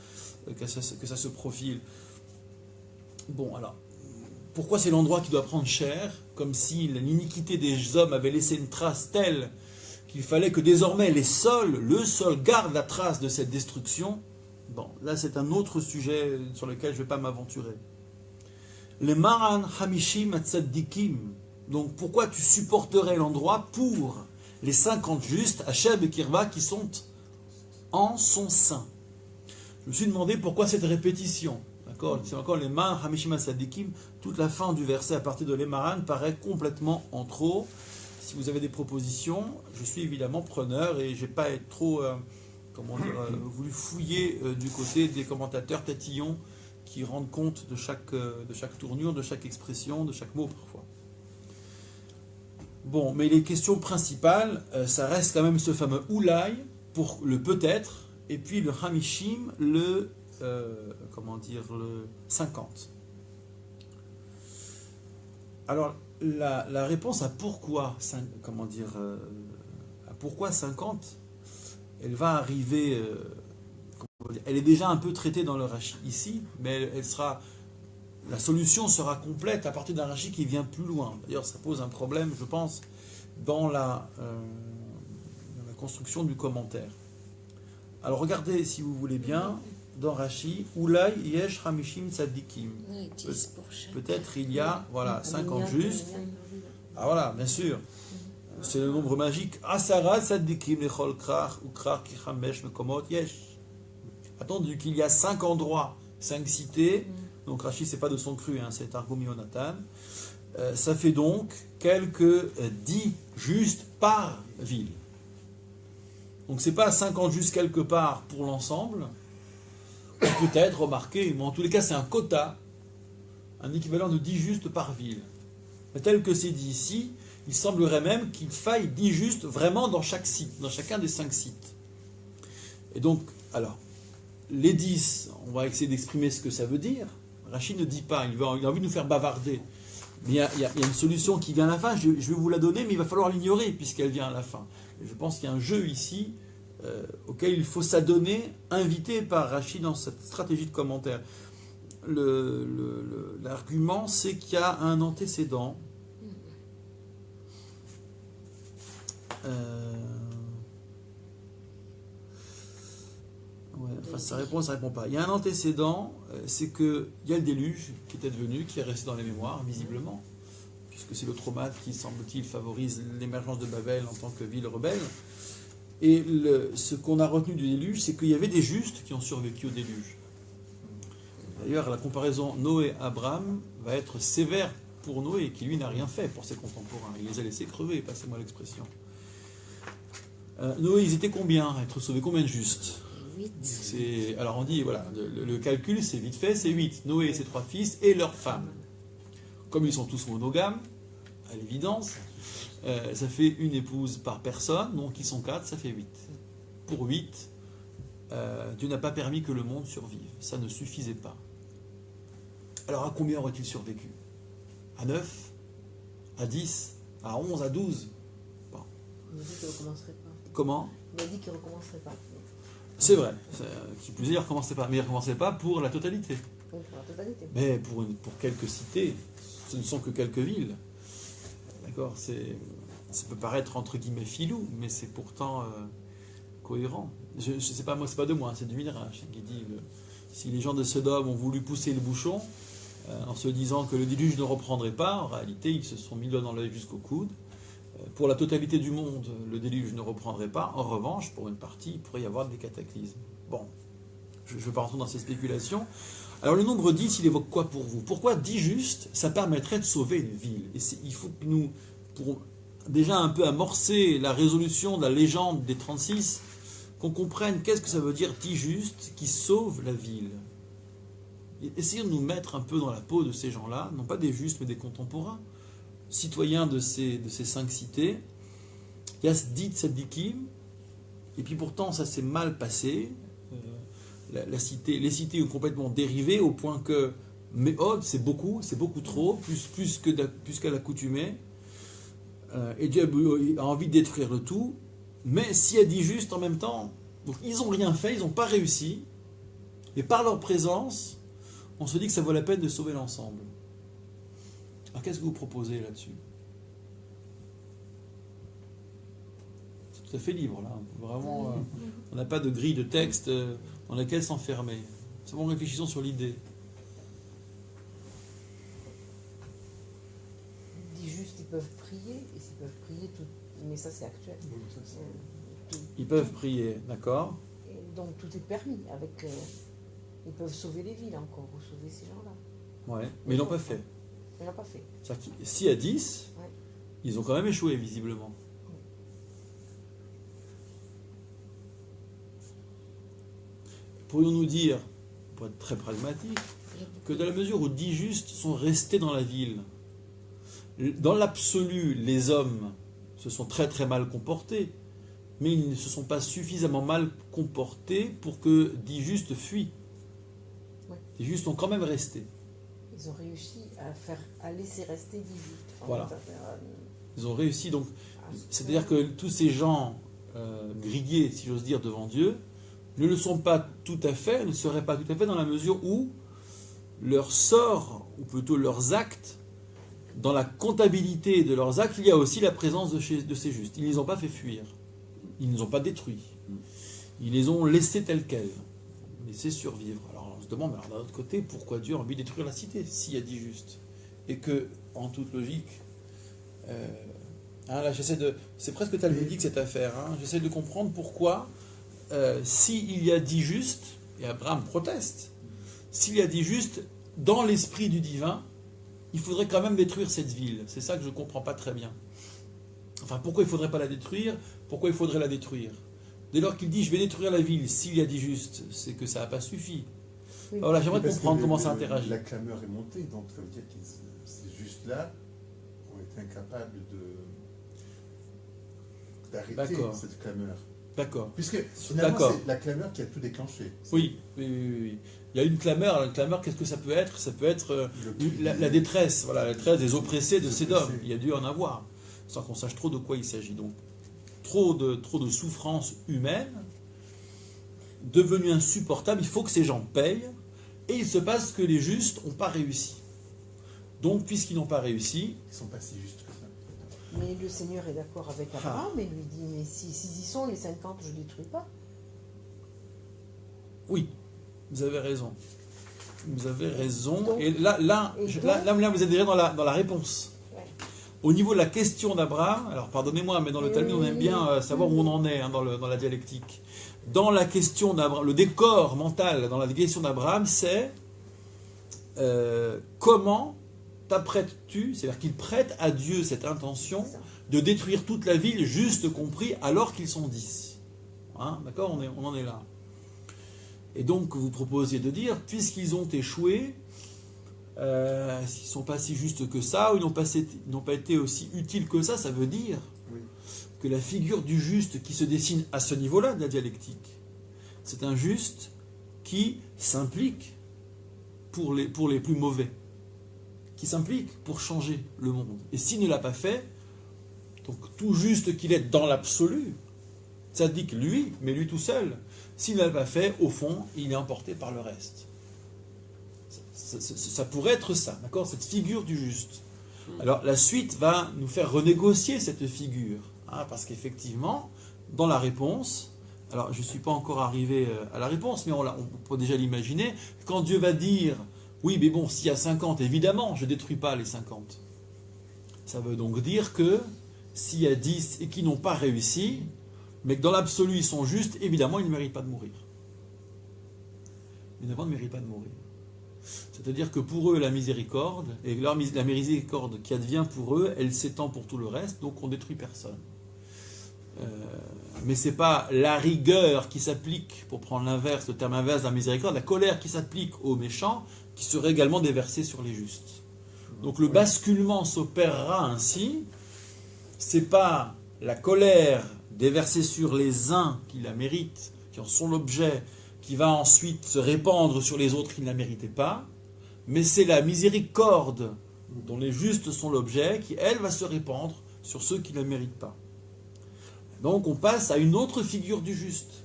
que ça se profile. Bon, alors, pourquoi c'est l'endroit qui doit prendre cher? Comme si l'iniquité des hommes avait laissé une trace telle qu'il fallait que désormais le sol garde la trace de cette destruction. Bon, là c'est un autre sujet sur lequel je ne vais pas m'aventurer. Les Maran Hamishim Tzadikim. Donc pourquoi tu supporterais l'endroit pour les 50 justes, Hachem et Kirva, qui sont en son sein? Je me suis demandé pourquoi cette répétition. D'accord, c'est encore les Maran Hamishim Tzadikim. Toute la fin du verset à partir de les Maran paraît complètement en trop. Si vous avez des propositions, je suis évidemment preneur et je n'ai pas être trop... voulu fouiller du côté des commentateurs tatillons qui rendent compte de chaque tournure, de chaque expression, de chaque mot parfois. Bon, mais les questions principales, ça reste quand même ce fameux Oulai pour le peut-être, et puis le Hamishim, le 50. Alors, la réponse à pourquoi, pourquoi 50, elle va arriver, elle est déjà un peu traitée dans le Rashi ici, mais la solution sera complète à partir d'un Rashi qui vient plus loin. D'ailleurs, ça pose un problème, je pense, dans la construction du commentaire. Alors, regardez, si vous voulez bien, dans Rashi, Oulai yesh hamishim tzadikim. Oui, 10 pour chaque. Peut-être il y a 50 justes. Ah voilà, bien sûr. C'est le nombre magique. Asara tzadikim lechol krach ou krach kichamesh mekomot yesh. Attendu qu'il y a 5 endroits, 5 cités. Donc Rashi, c'est pas de son cru, c'est Targum Yonatan. Ça fait donc quelques 10 justes par ville. Donc c'est pas 50 justes quelque part pour l'ensemble. Peut-être, remarquez, mais en tous les cas, c'est un quota, un équivalent de 10 justes par ville. Mais tel que c'est dit ici, il semblerait même qu'il faille 10 justes vraiment dans chaque site, dans chacun des 5 sites. Et donc, alors, les 10, on va essayer d'exprimer ce que ça veut dire. Rachid ne dit pas, il a envie de nous faire bavarder. Mais il y a une solution qui vient à la fin, je vais vous la donner, mais il va falloir l'ignorer puisqu'elle vient à la fin. Et je pense qu'il y a un jeu ici auquel il faut s'adonner, invité par Rachid dans cette stratégie de commentaire. L'argument, c'est qu'il y a un antécédent. Ça répond pas. Il y a un antécédent, c'est qu'il y a le déluge qui est advenu, qui est resté dans les mémoires, visiblement, puisque c'est le trauma qui, semble-t-il, favorise l'émergence de Babel en tant que ville rebelle. Et ce qu'on a retenu du déluge, c'est qu'il y avait des justes qui ont survécu au déluge. D'ailleurs, la comparaison Noé-Abraham va être sévère pour Noé, qui lui n'a rien fait pour ses contemporains. Il les a laissés crever, passez-moi l'expression. Noé, ils étaient combien à être sauvés? Combien de justes? 8. Alors on dit, voilà, le calcul, c'est vite fait, c'est 8. Noé et ses 3 fils et leurs femmes. Comme ils sont tous monogames, à l'évidence, ça fait une épouse par personne, donc ils sont 4, ça fait 8. Pour 8, Dieu n'a pas permis que le monde survive. Ça ne suffisait pas. Alors à combien aurait-il survécu? À 9? À 10? À 11? À 12? Bon. Il a dit qu'il ne recommencerait pas. Comment? Il a dit qu'il ne recommencerait pas. C'est vrai. Qui plus est, il ne recommençait pas. Mais il ne recommençait pas pour la totalité. Donc pour la totalité. Mais pour quelques cités, ce ne sont que quelques villes. D'accord, ça peut paraître entre guillemets filou, mais c'est pourtant cohérent. Je sais pas, moi, c'est pas de moi, c'est du Midrash qui dit si les gens de Sodome ont voulu pousser le bouchon en se disant que le déluge ne reprendrait pas, en réalité, ils se sont mis le doigt dans l'œil jusqu'au coude. Pour la totalité du monde, le déluge ne reprendrait pas. En revanche, pour une partie, il pourrait y avoir des cataclysmes. Bon, je ne vais pas rentrer dans ces spéculations. Alors le nombre 10, il évoque quoi pour vous? Pourquoi 10 justes, ça permettrait de sauver une ville? Et il faut que nous, pour déjà un peu amorcer la résolution de la légende des 36, qu'on comprenne qu'est-ce que ça veut dire 10 justes qui sauvent la ville. Et essayons de nous mettre un peu dans la peau de ces gens-là, non pas des justes mais des contemporains, citoyens de ces 5 cités. Il y a ce dit tzadikim, et puis pourtant ça s'est mal passé. Les cités ont complètement dérivé au point que Méhod, c'est beaucoup trop, plus qu'à l'accoutumée. Et Dieu a envie de détruire le tout. Mais s'il y a 10 justes en même temps, donc ils n'ont rien fait, ils n'ont pas réussi. Mais par leur présence, on se dit que ça vaut la peine de sauver l'ensemble. Alors qu'est-ce que vous proposez là-dessus? C'est tout à fait libre là. Vraiment, on n'a pas de grille de texte dans laquelle s'enfermer. Seulement réfléchissons sur l'idée. 10 justes, ils peuvent prier, et s'ils peuvent prier, mais ça c'est actuel. Oui, ça, c'est- Ils peuvent prier, d'accord? Et donc tout est permis. Ils peuvent sauver les villes encore, ou sauver ces gens-là. Ouais, mais ils l'ont pas fait. Ils l'ont pas fait. C'est-à-dire que s'il y a 10, Ouais. ils ont quand même échoué visiblement. Pourrions-nous dire, pour être très pragmatique, que dans la mesure où 10 justes sont restés dans la ville, dans l'absolu, les hommes se sont très très mal comportés, mais ils ne se sont pas suffisamment mal comportés pour que 10 justes fuient. Ouais. 10 justes ont quand même resté. Ils ont réussi à laisser rester 10 justes. Voilà. Ils ont réussi, donc, c'est-à-dire que tous ces gens grillés, si j'ose dire, devant Dieu, ne le sont pas tout à fait, ne seraient pas tout à fait dans la mesure où leur sort, ou plutôt leurs actes, dans la comptabilité de leurs actes, il y a aussi la présence de ces justes. Ils ne les ont pas fait fuir. Ils ne les ont pas détruits. Ils les ont laissés tels quels. Laissés survivre. Alors on se demande, d'un autre côté, pourquoi Dieu a envie de détruire la cité s'il y a 10 justes? Et que, en toute logique, là, c'est presque talmudique cette affaire. J'essaie de comprendre pourquoi, s'il y a 10 justes, et Abraham proteste, s'il y a 10 justes, dans l'esprit du divin, il faudrait quand même détruire cette ville. C'est ça que je ne comprends pas très bien. Enfin, pourquoi il ne faudrait pas la détruire? Pourquoi il faudrait la détruire? Dès lors qu'il dit je vais détruire la ville, s'il y a 10 justes, c'est que ça n'a pas suffi. Oui. Voilà, j'aimerais Parce comprendre que comment ça interagit. La clameur est montée, donc ça veut dire que ces justes-là ont été incapables d'arrêter D'accord. cette clameur. D'accord. Puisque finalement, D'accord. c'est la clameur qui a tout déclenché. Oui. Il y a une clameur. La clameur, qu'est-ce que ça peut être? Ça peut être la détresse, voilà, la détresse des oppressés de Sédom. Il y a dû en avoir, sans qu'on sache trop de quoi il s'agit. Donc, trop de souffrances humaines, devenues insupportables. Il faut que ces gens payent. Et il se passe que les justes n'ont pas réussi. Donc, puisqu'ils n'ont pas réussi, Ils ne sont pas si justes que ça. Mais le Seigneur est d'accord avec Abraham et lui dit mais s'ils y sont, les 50, je ne détruis pas. oui, vous avez raison. Vous avez raison. Donc- Et là, vous êtes déjà dans la réponse. Ouais. Au niveau de la question d'Abraham, alors pardonnez-moi, mais dans le Talmud, on aime bien savoir où on en est dans la dialectique. Dans la question d'Abraham, le décor mental dans la question d'Abraham, c'est comment t'apprêtes-tu, c'est-à-dire qu'il prête à Dieu cette intention C'est ça. de détruire toute la ville, juste compris, alors qu'ils sont 10. D'accord, on en est là. Et donc, vous proposiez de dire, puisqu'ils ont échoué, s'ils ne sont pas si justes que ça, ou ils n'ont pas été aussi utiles que ça veut dire Oui. que la figure du juste qui se dessine à ce niveau-là de la dialectique, c'est un juste qui s'implique pour les plus mauvais, qui s'implique pour changer le monde. Et s'il ne l'a pas fait, donc tout juste qu'il est dans l'absolu, ça dit que lui, mais lui tout seul, s'il ne l'a pas fait, au fond, il est emporté par le reste. Ça pourrait être ça, d'accord, cette figure du juste. Alors la suite va nous faire renégocier cette figure, parce qu'effectivement, dans la réponse, alors je ne suis pas encore arrivé à la réponse, mais on peut déjà l'imaginer, quand Dieu va dire, oui, mais bon, s'il y a 50, évidemment, je ne détruis pas les 50. Ça veut donc dire que s'il y a 10 et qui n'ont pas réussi, mais que dans l'absolu ils sont justes, évidemment, ils ne méritent pas de mourir. Évidemment, ils ne méritent pas de mourir. C'est-à-dire que pour eux, la miséricorde, et la miséricorde qui advient pour eux, elle s'étend pour tout le reste, donc on ne détruit personne. Mais ce n'est pas la rigueur qui s'applique, pour prendre l'inverse, le terme inverse de la miséricorde, la colère qui s'applique aux méchants, qui serait également déversée sur les justes. Donc le basculement s'opérera ainsi, ce n'est pas la colère déversée sur les uns qui la méritent, qui en sont l'objet, qui va ensuite se répandre sur les autres qui ne la méritaient pas, mais c'est la miséricorde dont les justes sont l'objet qui, elle, va se répandre sur ceux qui ne la méritent pas. Donc on passe à une autre figure du juste.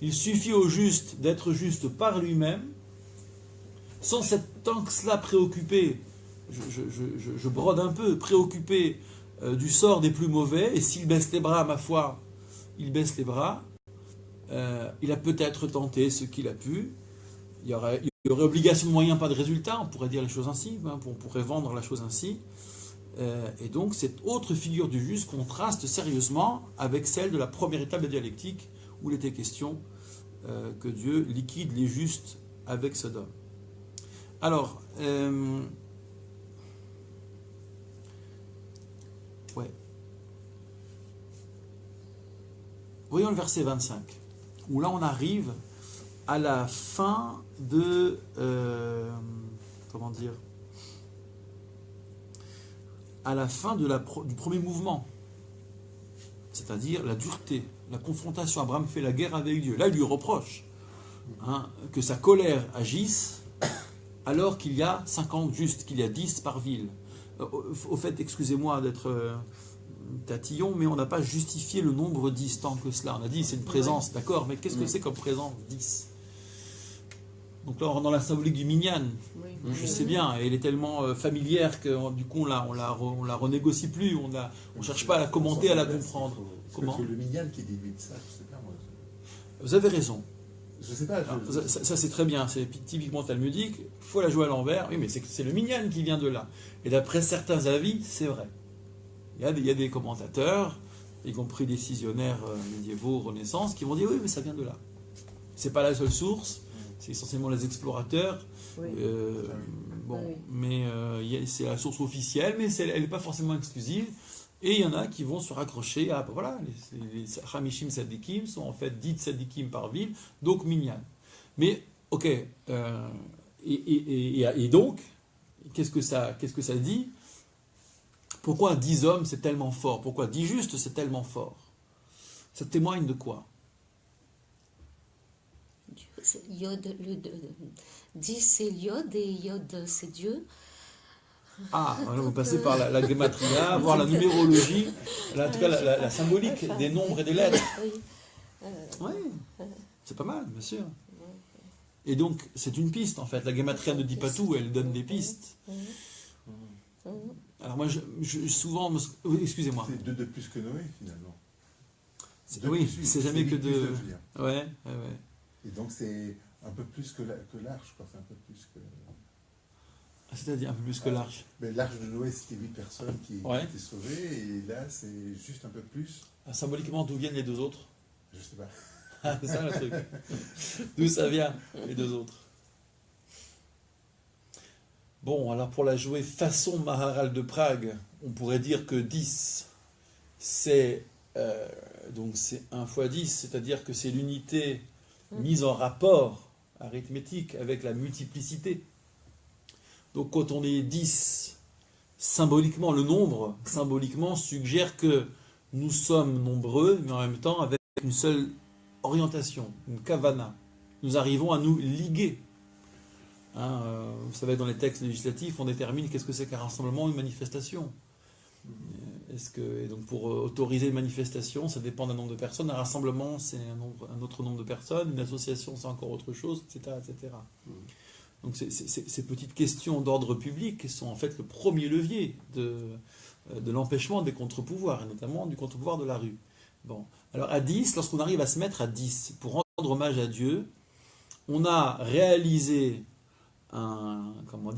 Il suffit au juste d'être juste par lui-même, sans être tant que cela préoccupé, je brode un peu, préoccupé du sort des plus mauvais, et s'il baisse les bras, ma foi, il baisse les bras. Il a peut-être tenté ce qu'il a pu. Il y aurait obligation de moyens, pas de résultat, on pourrait dire les choses ainsi, on pourrait vendre la chose ainsi. Et donc cette autre figure du juste contraste sérieusement avec celle de la première étape de la dialectique, où il était question que Dieu liquide les justes avec Sodome. Alors, voyons le verset 25, où là on arrive à la fin de... comment dire, à la fin de du premier mouvement, c'est-à-dire la dureté, la confrontation. Abraham fait la guerre avec Dieu. Là, il lui reproche que sa colère agisse alors qu'il y a 50 justes, qu'il y a 10 par ville. Au fait, excusez-moi d'être tatillon, mais on n'a pas justifié le nombre 10 tant que cela. On a dit c'est une présence, d'accord, mais qu'est-ce que c'est comme présence 10? Donc là, on rentre dans la symbolique du minyan. Oui. Je sais bien, et elle est tellement familière que du coup, on la renégocie plus, on ne cherche pas à la commenter, à la comprendre. Comment? Parce que le minyan qui déduit de ça, je sais pas moi. Vous avez raison. Je sais pas. Alors, ça, c'est très bien, c'est typiquement talmudique. Il faut la jouer à l'envers. Oui, mais c'est le minyan qui vient de là. Et d'après certains avis, c'est vrai. Il y a des commentateurs, y compris décisionnaires médiévaux, Renaissance, qui vont dire oui, mais ça vient de là. C'est pas la seule source. C'est essentiellement les explorateurs. Oui. Bon, Oui. mais c'est la source officielle, mais elle n'est pas forcément exclusive. Et il y en a qui vont se raccrocher à, voilà, les Hamishim Sadikim sont en fait 10 Sadikim par ville, donc minyan. Mais, ok, et donc, qu'est-ce que ça dit? Pourquoi 10 hommes c'est tellement fort? Pourquoi 10 justes c'est tellement fort? Ça témoigne de quoi? Yod, 10 c'est Yod et Yod c'est Dieu. Ah, alors vous passez par la gematria, voir la numérologie, en tout cas la symbolique des nombres et des lettres. Oui, c'est pas mal, bien sûr. Et donc, c'est une piste en fait. La gematria ne dit pas tout, elle donne des pistes. Alors moi, je souvent... Oui, excusez-moi. C'est 2 de plus que Noé, finalement. Oui, c'est jamais que 2... de... Ouais. Et donc, c'est un peu plus que l'arche, quoi. C'est un peu plus que... C'est-à-dire un peu plus que l'arche. Mais l'arche de Noé, c'était 8 personnes qui étaient sauvées, et là, c'est juste un peu plus. Symboliquement, d'où viennent les 2 autres? Je sais pas. Ah, c'est ça le truc. D'où ça vient, les 2 autres? Bon, alors pour la jouer façon Maharal de Prague, on pourrait dire que 10, c'est 1 fois 10, c'est-à-dire que c'est l'unité mise en rapport arithmétique avec la multiplicité. Donc quand on est 10, symboliquement, le nombre, symboliquement, suggère que nous sommes nombreux, mais en même temps avec une seule orientation, une kavana. Nous arrivons à nous liguer. Vous savez, dans les textes législatifs, on détermine qu'est-ce que c'est qu'un rassemblement ou une manifestation. Et donc pour autoriser une manifestation, ça dépend d'un nombre de personnes. Un rassemblement, c'est un autre nombre de personnes. Une association, c'est encore autre chose, etc. etc. Donc ces petites questions d'ordre public sont en fait le premier levier de l'empêchement des contre-pouvoirs, et notamment du contre-pouvoir de la rue. Bon. Alors à 10, lorsqu'on arrive à se mettre à 10, pour rendre hommage à Dieu, on a réalisé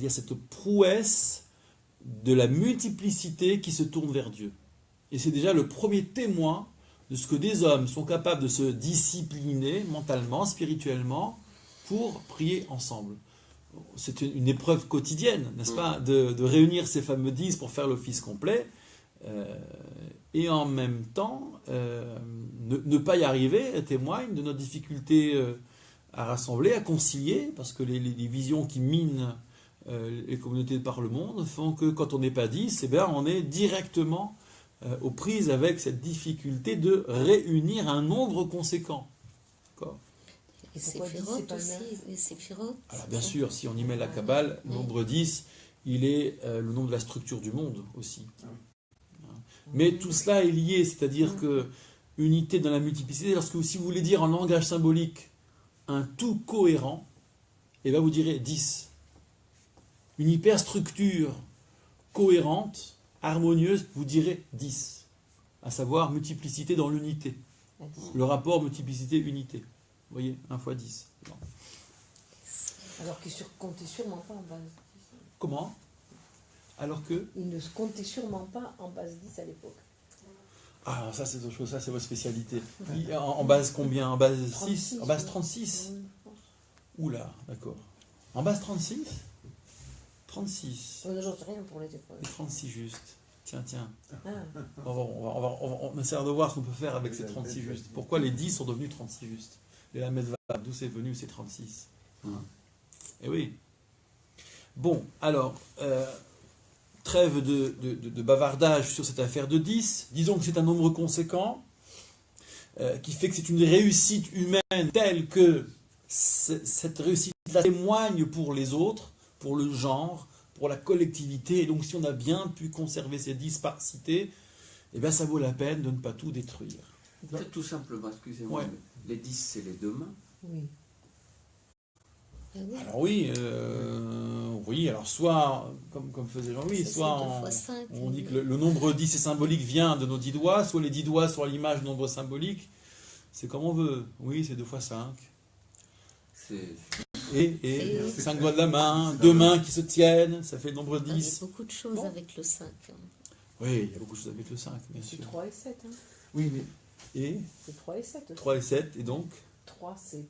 cette prouesse de la multiplicité qui se tourne vers Dieu. Et c'est déjà le premier témoin de ce que des hommes sont capables de se discipliner mentalement, spirituellement, pour prier ensemble. C'est une épreuve quotidienne, n'est-ce pas, de réunir ces fameux 10 pour faire l'office complet, et en même temps, ne pas y arriver témoigne de notre difficulté à rassembler, à concilier, parce que les visions qui minent les communautés par le monde font que quand on n'est pas 10, on est directement aux prises avec cette difficulté de réunir un nombre conséquent. D'accord. Et Séphiroth aussi, les Séphiroth. Alors bien sûr, si on y met la Kabbale, le nombre 10, il est le nombre de la structure du monde aussi. Mais tout cela est lié, c'est-à-dire que unité dans la multiplicité, si vous voulez dire en langage symbolique un tout cohérent, vous direz 10. Une hyperstructure cohérente, harmonieuse, vous direz 10. À savoir multiplicité dans l'unité. Le rapport multiplicité-unité. Vous voyez, 1 fois 10. Non. Alors qu'il ne comptait sûrement pas en base 10. Comment? Alors que? Il ne se comptait sûrement pas en base 10 à l'époque. Ah, ça c'est autre chose, ça c'est votre spécialité. En base combien? En base 36, 6? En base 36? Oula, d'accord. En base 36? 36. J'en sais rien pour les épreuves. 36 justes. Tiens. Ah. On essaie de voir ce qu'on peut faire avec ces 36 justes. Pourquoi les 10 sont devenus 36 justes? Les Lamed Vav, d'où c'est venu, c'est 36. Eh oui. Bon, alors, trêve de bavardage sur cette affaire de 10. Disons que c'est un nombre conséquent, qui fait que c'est une réussite humaine telle que cette réussite-là témoigne pour les autres, pour le genre, pour la collectivité. Et donc, si on a bien pu conserver ces 10 par cité, eh bien, ça vaut la peine de ne pas tout détruire. Peut-être tout simplement, excusez-moi, Ouais. mais les 10, c'est les deux mains. Oui. Ah oui, Alors oui, alors soit, comme faisait Jean-Louis, ça, c'est soit 2 fois 5. on dit que le nombre 10 est symbolique vient de nos 10 doigts, soit les 10 doigts sont l'image du nombre symbolique, c'est comme on veut. Oui, c'est 2 fois 5. C'est Et Et- 5 doigts de la main, 2 mains qui se tiennent, ça fait le nombre Il y a 10. beaucoup de choses Bon. avec le 5. Oui, il y a beaucoup de choses avec le 5, bien C'est sûr. 3 et 7. Hein. Oui, mais... Et C'est 3 et 7. 3 et 7, et donc 3, c'est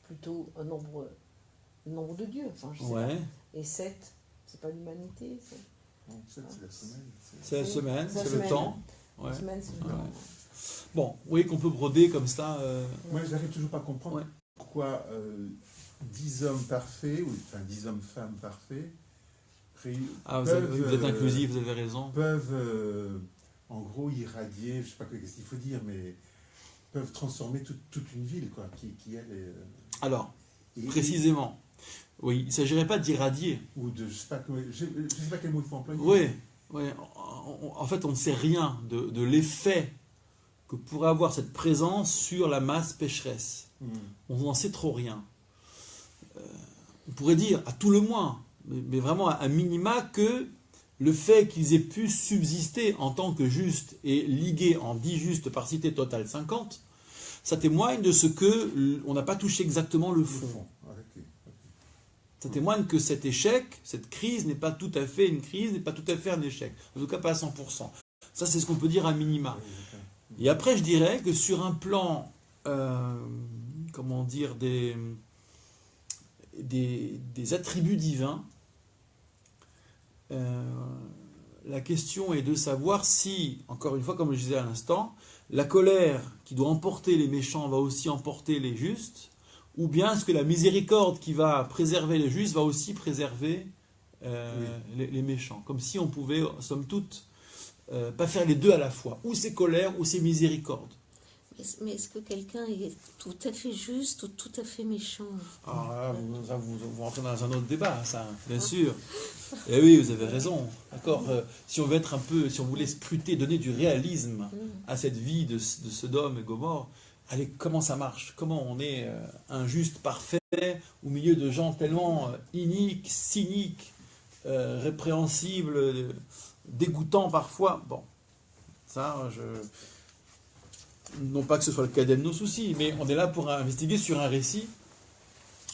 plutôt un nombre de Dieu. Enfin, je sais Ouais, pas. Et 7, c'est pas l'humanité. Non, c'est la semaine. c'est la semaine, C'est la c'est le semaine. temps. Ouais. La semaine, c'est le Ouais. temps. Bon, vous voyez qu'on peut broder comme ça. Moi, je n'arrive toujours pas à comprendre Ouais. pourquoi 10 hommes parfaits, ou enfin 10 hommes-femmes parfaits, Ah, vous peuvent, êtes inclusif, vous avez raison. peuvent en gros irradier, je ne sais pas qu'est-ce qu'il faut dire, mais peuvent transformer toute une ville, quoi, qui elle est. Alors, Et- précisément, oui, il ne s'agirait pas d'irradier. Ou de, je sais pas quel mot il faut employer. Oui, oui. En fait, on ne sait rien de l'effet que pourrait avoir cette présence sur la masse pécheresse. On n'en sait trop rien. On pourrait dire, à tout le moins, mais vraiment à minima, que le fait qu'ils aient pu subsister en tant que justes et ligués en 10 justes par cité totale 50, ça témoigne de ce que on n'a pas touché exactement le Le fond. fond. Ok. Ça témoigne que cet échec, cette crise n'est pas tout à fait une crise, n'est pas tout à fait un échec. En tout cas, pas à 100%. Ça, c'est ce qu'on peut dire à minima. Et après, je dirais que sur un plan, comment dire, des attributs divins, la question est de savoir si, encore une fois, comme je disais à l'instant, la colère qui doit emporter les méchants va aussi emporter les justes, ou bien est-ce que la miséricorde qui va préserver les justes va aussi préserver les méchants. Comme si on pouvait, somme toute, pas faire les deux à la fois. Ou c'est colère, ou c'est miséricorde. Mais est-ce que quelqu'un est tout à fait juste ou tout à fait méchant? Alors là, vous rentrez dans un autre débat, ça, bien sûr. Et oui, vous avez raison. D'accord. Si on veut être un peu, si on voulait scruter, donner du réalisme à cette vie de Sodome et Gomorrhe, allez, comment ça marche? Comment on est injuste, parfait, au milieu de gens tellement iniques, cyniques, répréhensibles, dégoûtants parfois? Bon, ça, non pas que ce soit le cadet de nos soucis, mais on est là pour investiguer sur un récit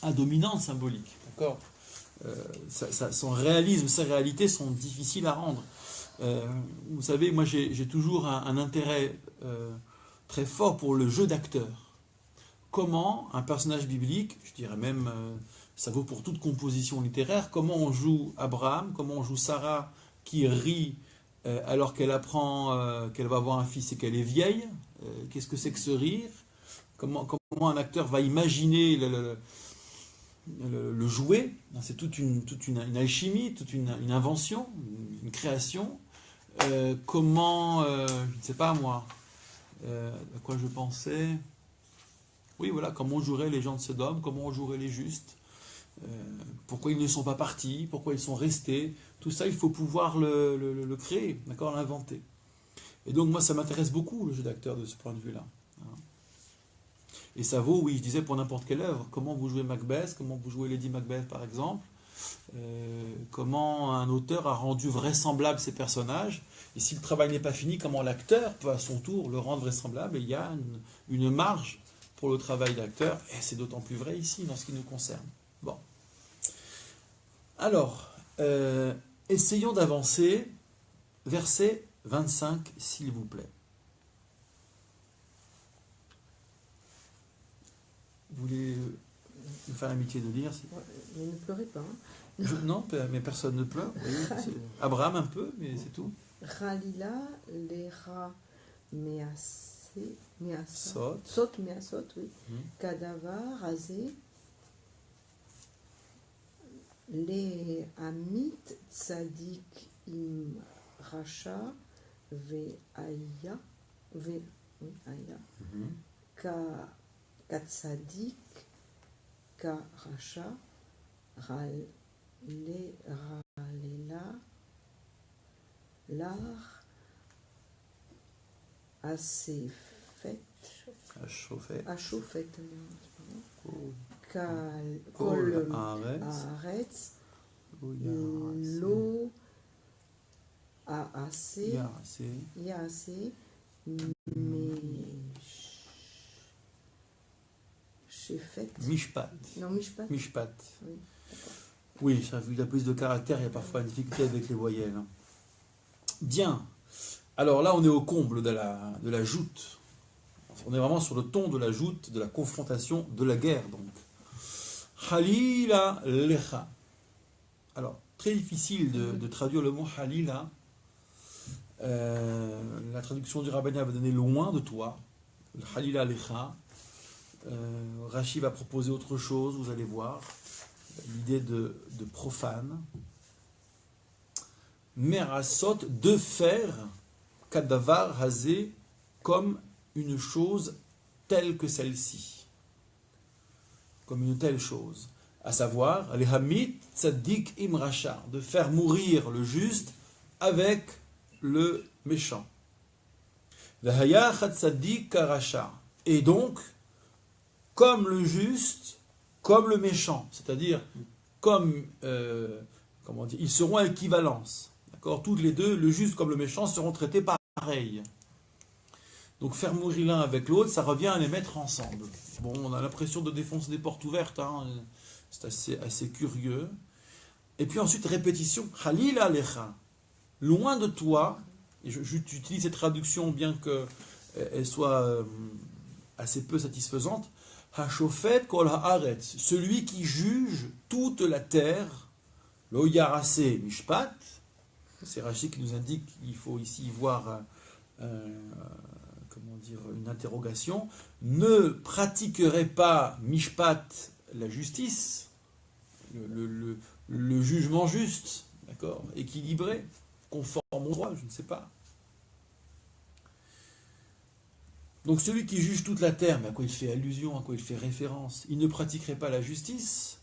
à dominante symbolique. D'accord. Son réalisme, sa réalité sont difficiles à rendre. Vous savez, moi j'ai toujours un intérêt très fort pour le jeu d'acteur. Comment un personnage biblique, je dirais même, ça vaut pour toute composition littéraire, comment on joue Abraham, comment on joue Sarah qui rit alors qu'elle apprend qu'elle va avoir un fils et qu'elle est vieille. Qu'est-ce que c'est que ce rire? Comment un acteur va imaginer le jouer? C'est toute une alchimie, toute une invention, une création. Comment, je ne sais pas moi, à quoi je pensais? Oui, voilà, comment on jouerait les gens de Sodome, comment on jouerait les justes, pourquoi ils ne sont pas partis, pourquoi ils sont restés. Tout ça, il faut pouvoir le créer, d'accord, l'inventer. Et donc, moi, ça m'intéresse beaucoup, le jeu d'acteur, de ce point de vue-là. Et ça vaut, oui, je disais, pour n'importe quelle œuvre. Comment vous jouez Macbeth, comment vous jouez Lady Macbeth, par exemple. Comment un auteur a rendu vraisemblable ses personnages. Et si le travail n'est pas fini, comment l'acteur peut, à son tour, le rendre vraisemblable. Et il y a une marge pour le travail d'acteur. Et c'est d'autant plus vrai ici, dans ce qui nous concerne. Bon. Alors, essayons d'avancer. Verset 25, s'il vous plaît. Vous voulez me faire l'amitié de lire? Mais ne pleurez pas. Hein. Non, mais personne ne pleure. Oui, Abraham un peu, mais c'est tout. Ralila lera meas Measot, Sot. Measot, oui. Kadavar, Razé, les Amit, Tzadik, Im, Racha, Ve'aya, Ve'aya, Katzadik, Karacha, Ralela, Lar, Asefet, Ashofet, Kol Haaretz, Lo Aase, Yaase, Shefet. Mishpat. Non, Mishpat. Mishpat. Oui, d'accord. Oui, ça, vu la plus de caractères, il y a parfois une difficulté avec les voyelles. Bien. Alors là, on est au comble de la joute. On est vraiment sur le ton de la joute, de la confrontation, de la guerre, donc. Halila lecha. Alors, très difficile de traduire le mot halila. La traduction du Rabbania va donner loin de toi. Le halila lecha. Rashi va proposer autre chose, vous allez voir. L'idée de profane. Merasot, de faire kadavar hazé comme une chose telle que celle-ci. Comme une telle chose. À savoir, les hamid tzaddik imracha, de faire mourir le juste avec le méchant. V'haya tzaddik karacha. Et donc, comme le juste, comme le méchant. C'est-à-dire, comme, comment dire, ils seront à équivalence. D'accord ? Toutes les deux, le juste comme le méchant, seront traités pareil. Donc faire mourir l'un avec l'autre, ça revient à les mettre ensemble. Bon, on a l'impression de défoncer des portes ouvertes, hein. C'est assez curieux. Et puis ensuite, répétition. Halila lecha. Loin de toi, et j'utilise cette traduction bien qu'elle soit assez peu satisfaisante. Hashofet kol haaretz. Celui qui juge toute la terre. Lo yarase mishpat. C'est Rashi qui nous indique qu'il faut ici voir comment dire, une interrogation. Ne pratiquerait pas mishpat, la justice, le jugement juste, d'accord, équilibré, conforme au droit, je ne sais pas. Donc celui qui juge toute la terre, mais à quoi il fait allusion, à quoi il fait référence, il ne pratiquerait pas la justice.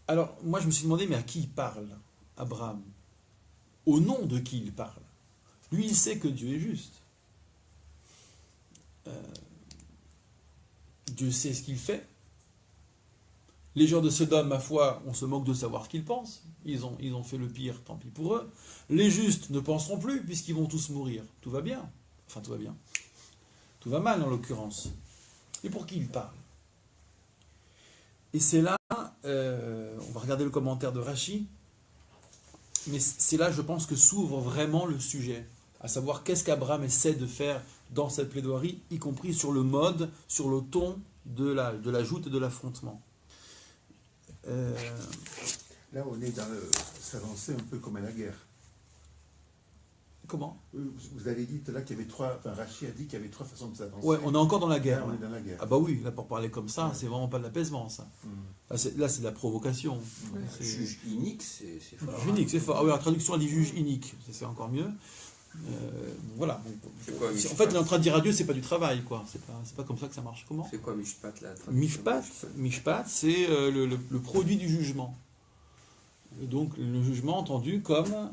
Alors moi je me suis demandé, mais à qui il parle, Abraham? Au nom de qui il parle? Lui il sait que Dieu est juste. Dieu sait ce qu'il fait. Les gens de Sodome, ma foi, on se moque de savoir ce qu'ils pensent. Ils ont fait le pire, tant pis pour eux. Les justes ne penseront plus, puisqu'ils vont tous mourir. Tout va bien. Enfin, tout va bien. Tout va mal, en l'occurrence. Et pour qui il parle? Et c'est là, on va regarder le commentaire de Rashi, mais c'est là, je pense, que s'ouvre vraiment le sujet. À savoir, qu'est-ce qu'Abraham essaie de faire dans cette plaidoirie, y compris sur le mode, sur le ton de la joute et de l'affrontement. Là, on est dans s'avancer un peu comme à la guerre. Comment? Vous avez dit là qu'il y avait trois. Enfin, Rashi a dit qu'il y avait trois façons de s'avancer. Ouais, on est encore dans la guerre. Là, on Ouais. est dans la guerre. Ah bah oui, là pour parler comme ça, Ouais. c'est vraiment pas de l'apaisement, ça. Là, c'est de la provocation. C'est- Juge unique, c'est fort. Juge unique, c'est fort. Ah oui, la traduction elle dit juge unique, c'est encore mieux. Voilà. C'est quoi, En Mishpat? fait, il est en train de dire à Dieu, c'est pas du travail, quoi. C'est pas comme ça que ça marche. Comment? C'est quoi Mishpat là? Mishpat, c'est le produit du jugement. Et donc le jugement entendu comme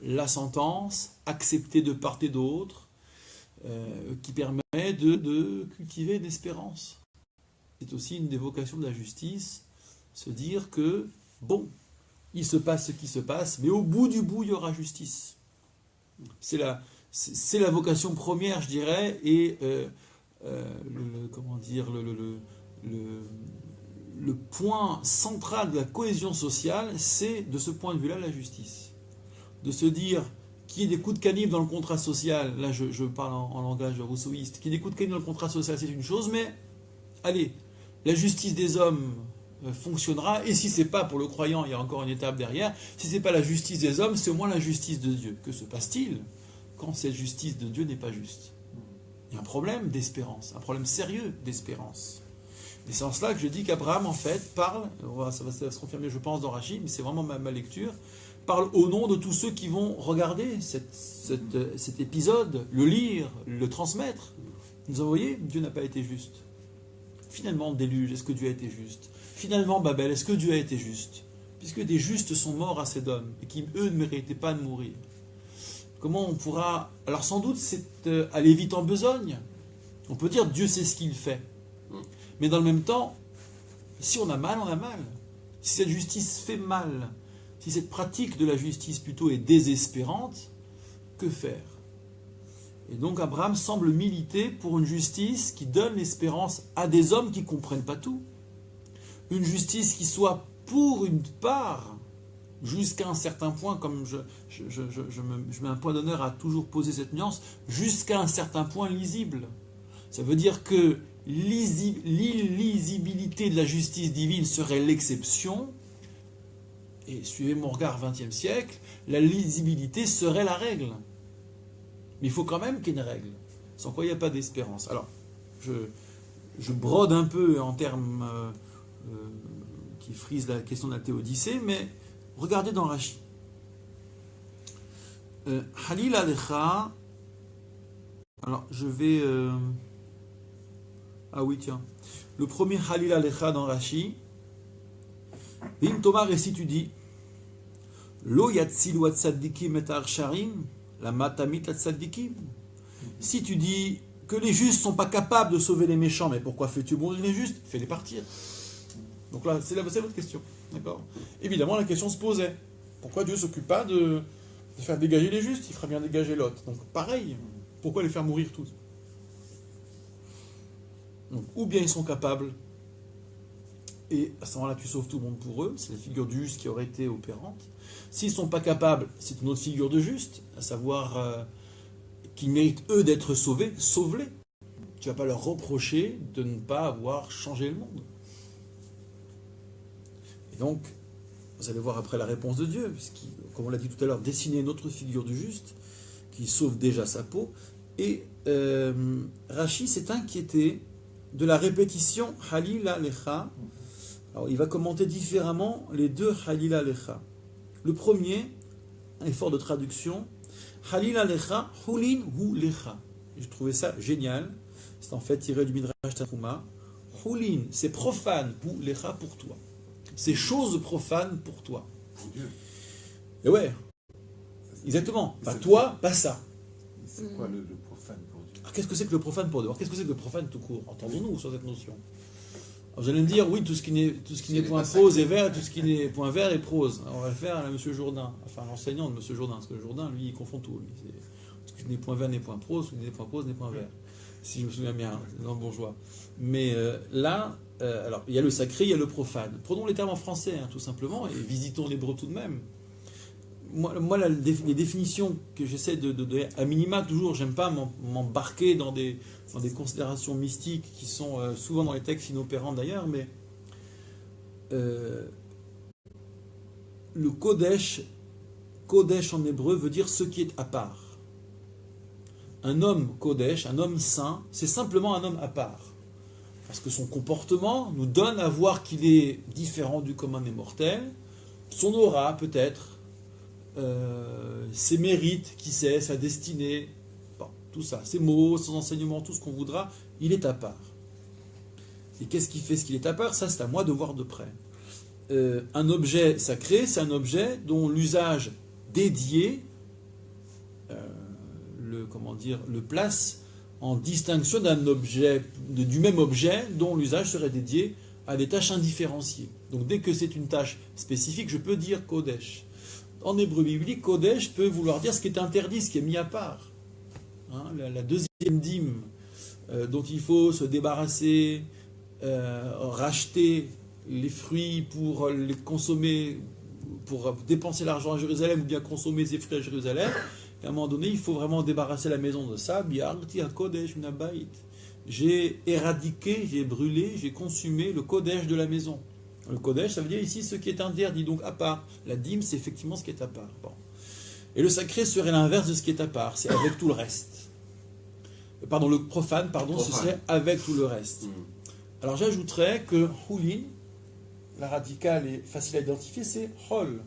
la sentence acceptée de part et d'autre, qui permet de cultiver l'espérance. C'est aussi une des vocations de la justice, se dire que, bon, il se passe ce qui se passe, mais au bout du bout, il y aura justice. C'est la vocation première, je dirais, et comment dire, le point central de la cohésion sociale, c'est de ce point de vue-là la justice. De se dire qu'il y ait des coups de canif dans le contrat social, là je parle en langage rousseauiste, qu'il y ait des coups de canif dans le contrat social, c'est une chose, mais allez, la justice des hommes fonctionnera, et si c'est pas pour le croyant, il y a encore une étape derrière, si c'est pas la justice des hommes, c'est au moins la justice de Dieu. Que se passe-t-il quand cette justice de Dieu n'est pas juste. Il y a un problème d'espérance, un problème sérieux d'espérance. Et c'est en cela que je dis qu'Abraham, en fait, parle, ça va se confirmer, je pense, dans Rachi, mais c'est vraiment ma lecture, parle au nom de tous ceux qui vont regarder cet épisode, le lire, le transmettre. Nous avons voyé, Dieu n'a pas été juste. Finalement, le déluge, est-ce que Dieu a été juste? Finalement, Babel, est-ce que Dieu a été juste? Puisque des justes sont morts à Sédom, et qui, eux, ne méritaient pas de mourir. Comment on pourra... Alors sans doute, c'est aller vite en besogne. On peut dire Dieu sait ce qu'il fait. Mais dans le même temps, si on a mal, on a mal. Si cette justice fait mal, si cette pratique de la justice plutôt est désespérante, que faire? Et donc Abraham semble militer pour une justice qui donne l'espérance à des hommes qui ne comprennent pas tout. Une justice qui soit pour une part, jusqu'à un certain point, comme je mets un point d'honneur à toujours poser cette nuance, jusqu'à un certain point lisible. Ça veut dire que l'illisibilité de la justice divine serait l'exception, et suivez mon regard 20e siècle, la lisibilité serait la règle. Mais il faut quand même qu'il y ait une règle, sans quoi il n'y a pas d'espérance. Alors, je brode un peu en termes qui frisent la question de la théodicée, mais regardez dans Rachi. Halil Alecha, alors je vais... Ah oui, tiens. Le premier Halil Alecha dans Rachi. Vim Tomar, et si tu dis Lo yatzilu atzadikim et arsharim, la matamit atzadikim. Si tu dis que les justes ne sont pas capables de sauver les méchants, mais pourquoi fais-tu mourir les justes? Fais-les partir. Donc là, c'est votre question. D'accord? Évidemment, la question se posait. Pourquoi Dieu ne s'occupe pas de faire dégager les justes? Il fera bien dégager Lot. Donc pareil, pourquoi les faire mourir tous? Donc, ou bien ils sont capables, et à ce moment-là tu sauves tout le monde pour eux, c'est la figure du juste qui aurait été opérante. S'ils ne sont pas capables, c'est une autre figure de juste, à savoir qu'ils méritent eux d'être sauvés, sauve-les. Tu ne vas pas leur reprocher de ne pas avoir changé le monde. Et donc, vous allez voir après la réponse de Dieu, puisqu'il, comme on l'a dit tout à l'heure, dessiner une autre figure du juste, qui sauve déjà sa peau. Et Rachi s'est inquiété de la répétition Halil Alecha. Alors il va commenter différemment les deux Halil Alecha. Le premier, un effort de traduction, Halil Alecha, Hulin hu lecha. J'ai trouvé ça génial. C'est en fait tiré du Midrash Tanhuma. Hulin, c'est profane, hu lecha pour toi. C'est chose profane pour toi. Pour Dieu. Et ouais, exactement. Pas toi, pas ça. C'est quoi le profane pour Dieu? Alors, qu'est-ce que c'est que le profane pour Dieu? Qu'est-ce que c'est que le profane tout court? Entendons-nous sur cette notion. Alors, vous allez me dire, oui, tout ce qui n'est point prose est vert, tout ce qui n'est point vert est prose. Alors, on va le faire à M. Jourdain, enfin l'enseignant de M. Jourdain, parce que Jourdain, lui, il confond tout. Lui. Tout ce qui n'est point vert n'est point prose, tout ce qui n'est point prose n'est point vert. Si je me souviens bien, dans le bourgeois. Mais là, alors, il y a le sacré, il y a le profane. Prenons les termes en français, tout simplement, et visitons l'hébreu tout de même. Moi les définitions que j'essaie de donner, à minima, toujours, j'aime pas m'embarquer dans des considérations mystiques qui sont souvent dans les textes inopérants d'ailleurs, mais le Kodesh en hébreu veut dire ce qui est à part. Un homme Kodesh, un homme saint, c'est simplement un homme à part. Parce que son comportement nous donne à voir qu'il est différent du commun des mortels, son aura peut-être, ses mérites, qui sait, sa destinée, bon, tout ça, ses mots, son enseignement, tout ce qu'on voudra, il est à part. Et qu'est-ce qui fait ce qu'il est à part? Ça, c'est à moi de voir de près. Un objet sacré, c'est un objet dont l'usage dédié le place en distinction d'un objet, du même objet dont l'usage serait dédié à des tâches indifférenciées. Donc dès que c'est une tâche spécifique, je peux dire Kodesh. En hébreu biblique, Kodesh peut vouloir dire ce qui est interdit, ce qui est mis à part. Hein, la deuxième dîme dont il faut se débarrasser, racheter les fruits pour les consommer, pour dépenser l'argent à Jérusalem ou bien consommer ces fruits à Jérusalem. Et à un moment donné, il faut vraiment débarrasser la maison de ça. J'ai éradiqué, j'ai brûlé, j'ai consumé le Kodesh de la maison. Le Kodesh, ça veut dire ici ce qui est interdit, donc à part. La dîme, c'est effectivement ce qui est à part. Bon. Et le sacré serait l'inverse de ce qui est à part, c'est avec tout le reste. Pardon, le profane, ce serait avec tout le reste. Alors j'ajouterais que hulin, la radicale est facile à identifier, c'est hol.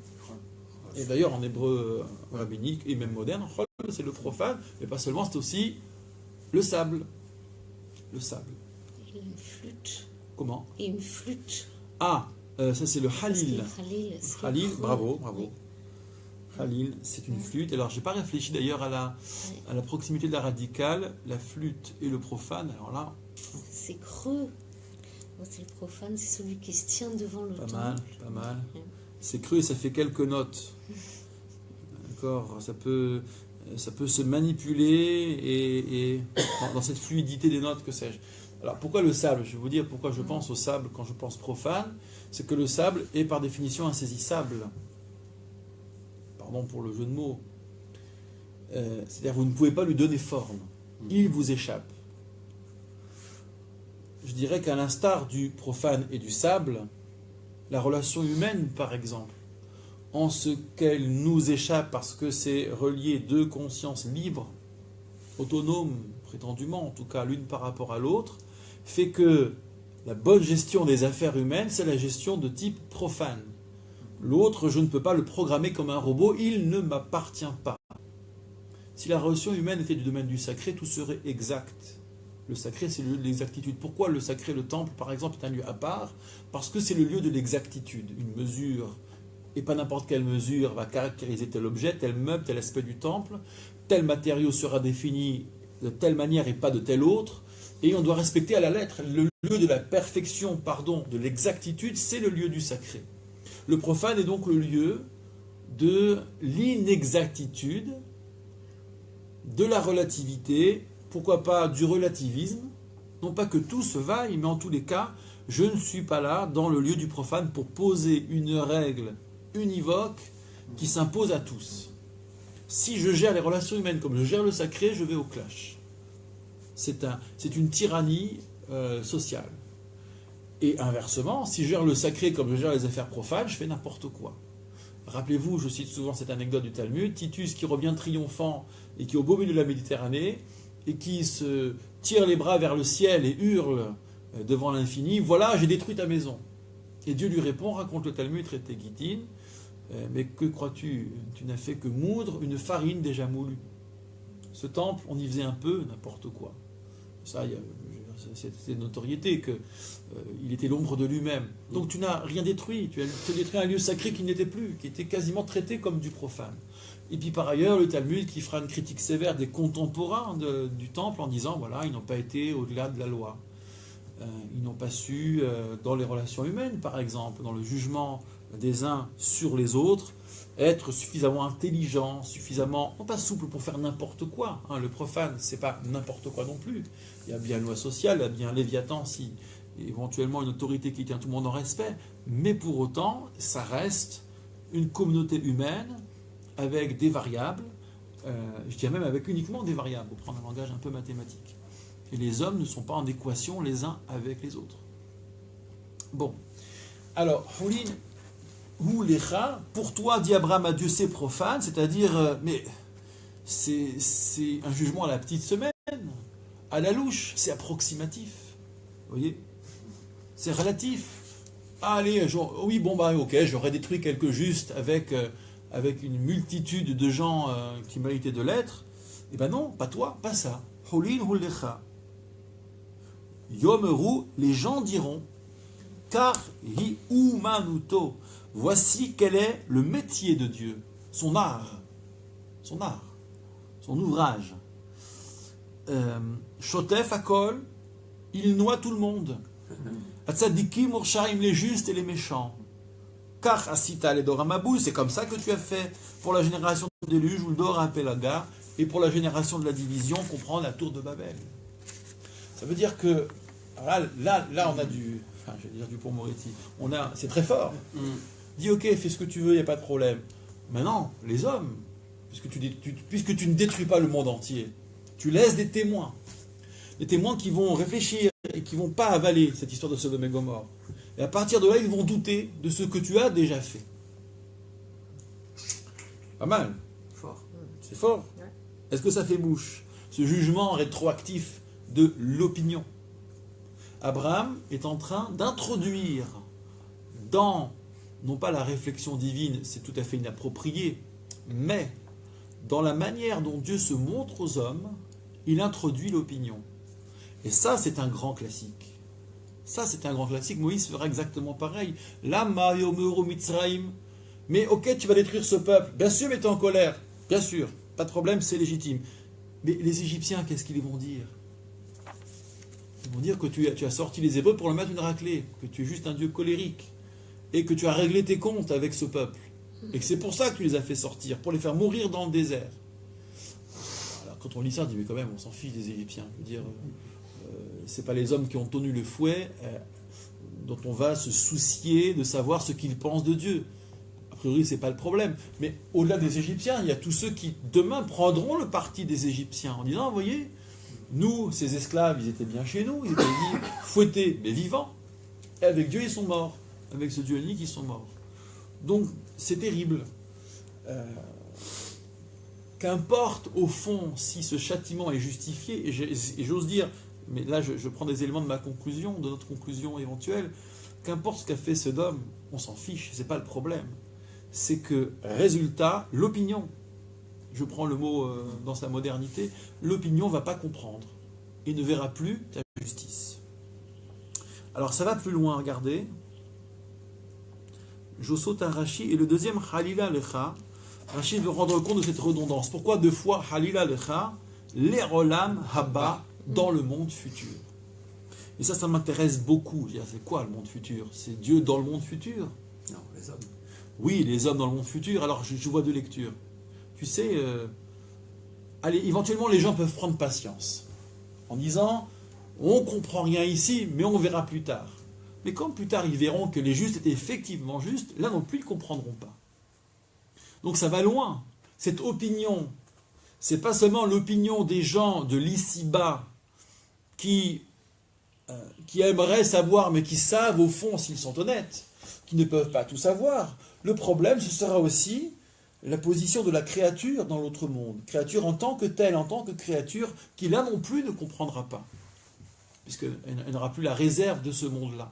Et d'ailleurs en hébreu rabbinique et même moderne, hol c'est le profane, mais pas seulement, c'est aussi le sable. Le sable. Et une flûte. Comment? Et une flûte. Ah, ça c'est le halil. Halil, Halil, bravo. Oui. Halil, c'est une flûte. Alors, j'ai pas réfléchi d'ailleurs à la proximité de la radicale, la flûte et le profane. Alors là, C'est creux. C'est le profane, c'est celui qui se tient devant le temple. pas mal. C'est creux et ça fait quelques notes. D'accord, ça peut se manipuler et dans cette fluidité des notes, que sais-je. Alors, pourquoi le sable? Je vais vous dire pourquoi je pense au sable quand je pense profane. C'est que le sable est par définition insaisissable. Pardon pour le jeu de mots. C'est-à-dire vous ne pouvez pas lui donner forme. Il vous échappe. Je dirais qu'à l'instar du profane et du sable, la relation humaine, par exemple, en ce qu'elle nous échappe parce que c'est relié deux consciences libres, autonomes, prétendument, en tout cas l'une par rapport à l'autre, fait que la bonne gestion des affaires humaines, c'est la gestion de type profane. L'autre, je ne peux pas le programmer comme un robot, il ne m'appartient pas. Si la relation humaine était du domaine du sacré, tout serait exact. Le sacré, c'est le lieu de l'exactitude. Pourquoi le sacré, le temple, par exemple, est un lieu à part? Parce que c'est le lieu de l'exactitude. Une mesure, et pas n'importe quelle mesure, va caractériser tel objet, tel meuble, tel aspect du temple. Tel matériau sera défini de telle manière et pas de telle autre. Et on doit respecter à la lettre. Le lieu de la perfection, de l'exactitude, c'est le lieu du sacré. Le profane est donc le lieu de l'inexactitude, de la relativité, pourquoi pas du relativisme, non pas que tout se vaille, mais en tous les cas, je ne suis pas là dans le lieu du profane pour poser une règle univoque qui s'impose à tous. Si je gère les relations humaines comme je gère le sacré, je vais au clash. C'est une tyrannie sociale. Et inversement, si je gère le sacré comme je gère les affaires profanes, je fais n'importe quoi. Rappelez-vous, je cite souvent cette anecdote du Talmud, Titus qui revient triomphant et qui est au beau milieu de la Méditerranée et qui se tire les bras vers le ciel et hurle devant l'infini, voilà, j'ai détruit ta maison. Et Dieu lui répond, raconte le Talmud, traité Gittin, mais que crois-tu? Tu n'as fait que moudre une farine déjà moulue. Ce temple, on y faisait un peu n'importe quoi. Ça, c'est notoriété qu'il était l'ombre de lui-même. Donc tu n'as rien détruit, tu as détruit un lieu sacré qui n'était plus, qui était quasiment traité comme du profane. Et puis par ailleurs, le Talmud qui fera une critique sévère des contemporains du temple en disant, voilà, ils n'ont pas été au-delà de la loi. Ils n'ont pas su, dans les relations humaines par exemple, dans le jugement des uns sur les autres, être suffisamment intelligent, suffisamment, non pas souple pour faire n'importe quoi. Hein, le profane, c'est pas n'importe quoi non plus. Il y a bien une loi sociale, il y a bien un Léviathan, si éventuellement une autorité qui tient tout le monde en respect, mais pour autant, ça reste une communauté humaine avec des variables, je dirais même avec uniquement des variables, pour prendre un langage un peu mathématique. Et les hommes ne sont pas en équation les uns avec les autres. Bon. Alors, Hulin, ou lecha, pour toi, dit Abraham à Dieu, c'est profane, c'est-à-dire, mais c'est un jugement à la petite semaine, à la louche, c'est approximatif. Vous voyez? C'est relatif. Allez, oui, bon, bah, ok, j'aurais détruit quelques justes avec une multitude de gens qui méritaient de l'être. Eh ben non, pas toi, pas ça. Hulin hu lecha. Yomeru, les gens diront, car hi umanuto. Voici quel est le métier de Dieu, son art, son ouvrage. Shotef akol, il noie tout le monde. Atzadikim urshaim, les justes et les méchants. Car asita le doramabou, c'est comme ça que tu as fait pour la génération de déluge ou le dora pelaga, et pour la génération de la division, comprend la tour de Babel. Ça veut dire que là on a je vais dire du pour Moretti. C'est très fort. Dis ok, fais ce que tu veux, il n'y a pas de problème. Maintenant, les hommes, puisque tu ne détruis pas le monde entier, tu laisses des témoins qui vont réfléchir et qui ne vont pas avaler cette histoire de Sodome et Gomorrhe. Et à partir de là, ils vont douter de ce que tu as déjà fait. Pas mal. Fort. C'est fort. Ouais. Est-ce que ça fait bouche? Ce jugement rétroactif de l'opinion. Abraham est en train d'introduire dans, non pas la réflexion divine, c'est tout à fait inapproprié, mais dans la manière dont Dieu se montre aux hommes, il introduit l'opinion. Et ça, c'est un grand classique. Ça, c'est un grand classique. Moïse fera exactement pareil. Lama yomeru Mitzraim. Mais ok, tu vas détruire ce peuple. Bien sûr, mais tu es en colère. Bien sûr, pas de problème, c'est légitime. Mais les Égyptiens, qu'est-ce qu'ils vont dire? Ils vont dire que tu as sorti les Hébreux pour leur mettre une raclée, que tu es juste un Dieu colérique, et que tu as réglé tes comptes avec ce peuple. Et que c'est pour ça que tu les as fait sortir, pour les faire mourir dans le désert. Alors, quand on lit ça, on dit, mais quand même, on s'en fiche des Égyptiens. Je veux dire, c'est pas les hommes qui ont tenu le fouet dont on va se soucier de savoir ce qu'ils pensent de Dieu. A priori, c'est pas le problème. Mais au-delà des Égyptiens, il y a tous ceux qui, demain, prendront le parti des Égyptiens en disant, vous voyez, nous, ces esclaves, ils étaient bien chez nous, ils étaient fouettés, mais vivants. Et avec Dieu, ils sont morts. Avec ce Dieu unique, ils sont morts. Donc, c'est terrible. Qu'importe, au fond, si ce châtiment est justifié, et j'ose dire, mais là, je prends des éléments de ma conclusion, de notre conclusion éventuelle, qu'importe ce qu'a fait Sodome, on s'en fiche, c'est pas le problème. C'est que, résultat, l'opinion, je prends le mot dans sa modernité, l'opinion ne va pas comprendre et ne verra plus la justice. Alors ça va plus loin, regardez. Je saute à Rashi, et le deuxième, Halila Lecha. Rashi veut rendre compte de cette redondance. Pourquoi deux fois Halila Lecha, l'Erolam Haba, dans le monde futur? Et ça m'intéresse beaucoup. C'est quoi le monde futur? C'est Dieu dans le monde futur? Non, les hommes. Oui, les hommes dans le monde futur. Alors je vois deux lectures. Tu sais, allez, éventuellement les gens peuvent prendre patience en disant on ne comprend rien ici, mais on verra plus tard. Mais quand plus tard ils verront que les justes étaient effectivement justes, là non plus ils ne comprendront pas. Donc ça va loin. Cette opinion, c'est pas seulement l'opinion des gens de l'ici-bas qui aimeraient savoir, mais qui savent au fond s'ils sont honnêtes, qui ne peuvent pas tout savoir. Le problème, ce sera aussi la position de la créature dans l'autre monde. Créature en tant que telle, en tant que créature, qui là non plus ne comprendra pas. Puisqu'elle n'aura plus la réserve de ce monde-là.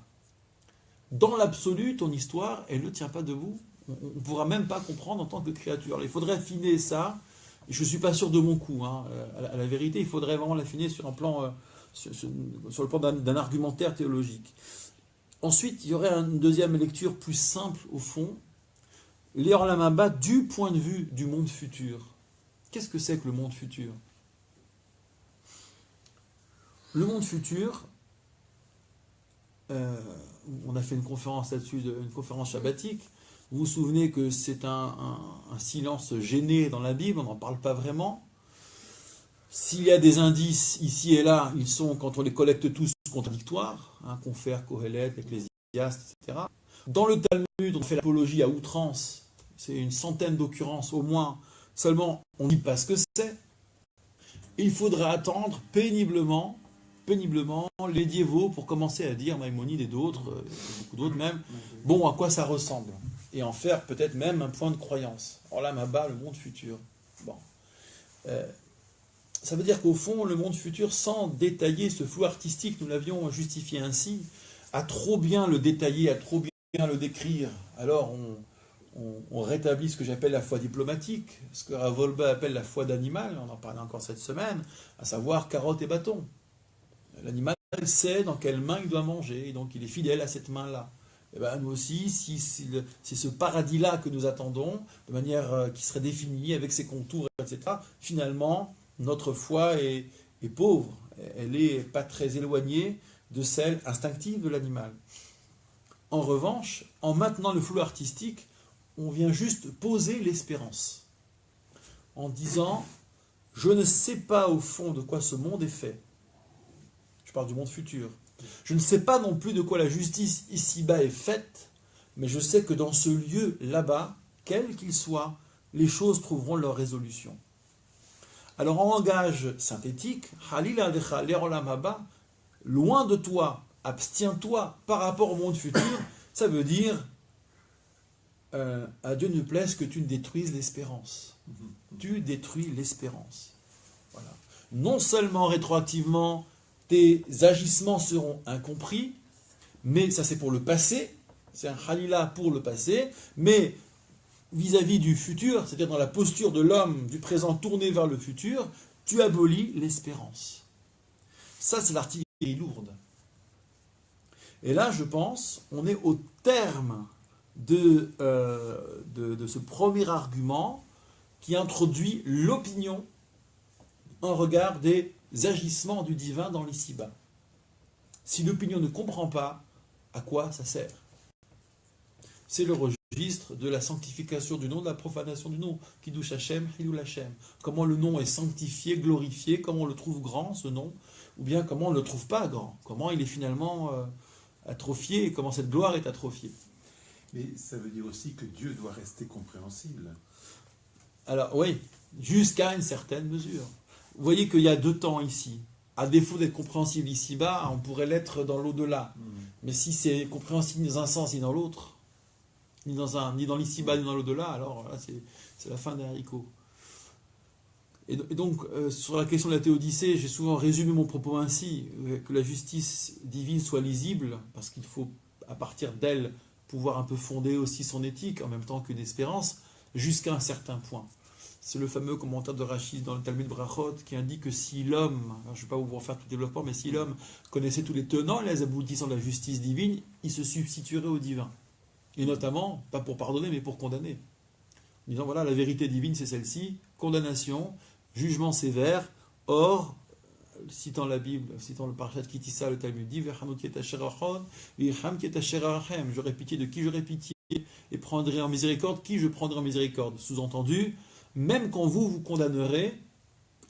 Dans l'absolu, ton histoire, elle ne tient pas debout. On ne pourra même pas comprendre en tant que créature. Alors, il faudrait affiner ça. Et je ne suis pas sûr de mon coup. À la vérité, il faudrait vraiment l'affiner sur un plan, sur le plan d'un argumentaire théologique. Ensuite, il y aurait une deuxième lecture plus simple, au fond. L'Olam Haba du point de vue du monde futur. Qu'est-ce que c'est que le monde futur? Le monde futur, on a fait une conférence là-dessus, une conférence shabbatique. Vous vous souvenez que c'est un silence gêné dans la Bible, on n'en parle pas vraiment. S'il y a des indices ici et là, ils sont, quand on les collecte tous, contradictoires. Confère, Kohelet, Ecclésiaste, etc. Dans le Talmud, on fait l'apologie à outrance. C'est une centaine d'occurrences au moins. Seulement, on ne dit pas ce que c'est. Il faudra attendre péniblement les médiévaux pour commencer à dire, Maïmonide et d'autres, beaucoup d'autres même, bon, à quoi ça ressemble? Et en faire peut-être même un point de croyance. Olam Haba, le monde futur. Bon. Ça veut dire qu'au fond, le monde futur, sans détailler ce flou artistique, nous l'avions justifié ainsi, à trop bien le détailler, à trop bien le décrire, alors on rétablit ce que j'appelle la foi diplomatique, ce que Ravolba appelle la foi d'animal, on en parlait encore cette semaine, à savoir carotte et bâton. L'animal sait dans quelle main il doit manger, et donc il est fidèle à cette main-là. Et bien nous aussi, si c'est ce paradis-là que nous attendons, de manière qui serait définie avec ses contours, etc., finalement, notre foi est pauvre, elle n'est pas très éloignée de celle instinctive de l'animal. En revanche, en maintenant le flou artistique, on vient juste poser l'espérance, en disant « Je ne sais pas au fond de quoi ce monde est fait. » Je parle du monde futur. Je ne sais pas non plus de quoi la justice ici-bas est faite, mais je sais que dans ce lieu là-bas, quel qu'il soit, les choses trouveront leur résolution. Alors en langage synthétique, Halil alecha l'Olam Haba, loin de toi, abstiens-toi par rapport au monde futur, ça veut dire à Dieu ne plaise que tu ne détruises l'espérance. Tu détruis l'espérance. Voilà. Non seulement rétroactivement, tes agissements seront incompris, mais ça c'est pour le passé, c'est un halila pour le passé, mais vis-à-vis du futur, c'est-à-dire dans la posture de l'homme du présent tourné vers le futur, tu abolis l'espérance. Ça c'est l'artillerie lourde. Et là, je pense, on est au terme de ce premier argument qui introduit l'opinion en regard des agissements du divin dans l'ici-bas. Si l'opinion ne comprend pas, à quoi ça sert? C'est le registre de la sanctification du nom, de la profanation du nom. Kiddush Hashem, Hilul Hashem. Comment le nom est sanctifié, glorifié, comment on le trouve grand, ce nom, ou bien comment on ne le trouve pas grand, comment il est finalement atrophié, et comment cette gloire est atrophiée. Mais ça veut dire aussi que Dieu doit rester compréhensible. Alors oui, jusqu'à une certaine mesure. Vous voyez qu'il y a deux temps ici. À défaut d'être compréhensible ici-bas, on pourrait l'être dans l'au-delà. Mais si c'est compréhensible dans un sens et dans l'autre, ni dans l'ici-bas ni dans l'au-delà, alors là c'est la fin des haricots. Et donc, sur la question de la théodicée, j'ai souvent résumé mon propos ainsi, que la justice divine soit lisible, parce qu'il faut, à partir d'elle, pouvoir un peu fonder aussi son éthique, en même temps qu'une espérance, jusqu'à un certain point. C'est le fameux commentaire de Rachid dans le Talmud Brachot qui indique que si l'homme, je ne vais pas vous refaire tout le développement, mais si l'homme connaissait tous les tenants et les aboutissants de la justice divine, il se substituerait au divin. Et notamment, pas pour pardonner, mais pour condamner. En disant, voilà, la vérité divine, c'est celle-ci, condamnation, jugement sévère, or, citant la Bible, citant le Parashat Kitissa, le Talmud dit, j'aurai pitié de qui j'aurai pitié, et prendrai en miséricorde qui je prendrai en miséricorde. Sous-entendu, même quand vous condamnerez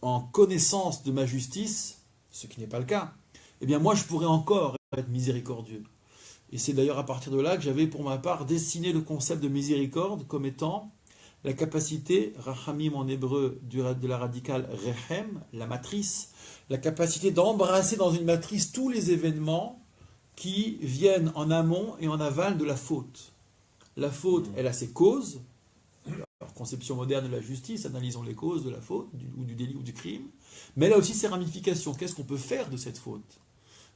en connaissance de ma justice, ce qui n'est pas le cas, eh bien moi je pourrais encore être miséricordieux. Et c'est d'ailleurs à partir de là que j'avais pour ma part dessiné le concept de miséricorde comme étant la capacité, rachamim en hébreu de la radicale rechem, la matrice, la capacité d'embrasser dans une matrice tous les événements qui viennent en amont et en aval de la faute. La faute, elle a ses causes. Alors, conception moderne de la justice, analysons les causes de la faute, ou du délit ou du crime. Mais elle a aussi ses ramifications. Qu'est-ce qu'on peut faire de cette faute?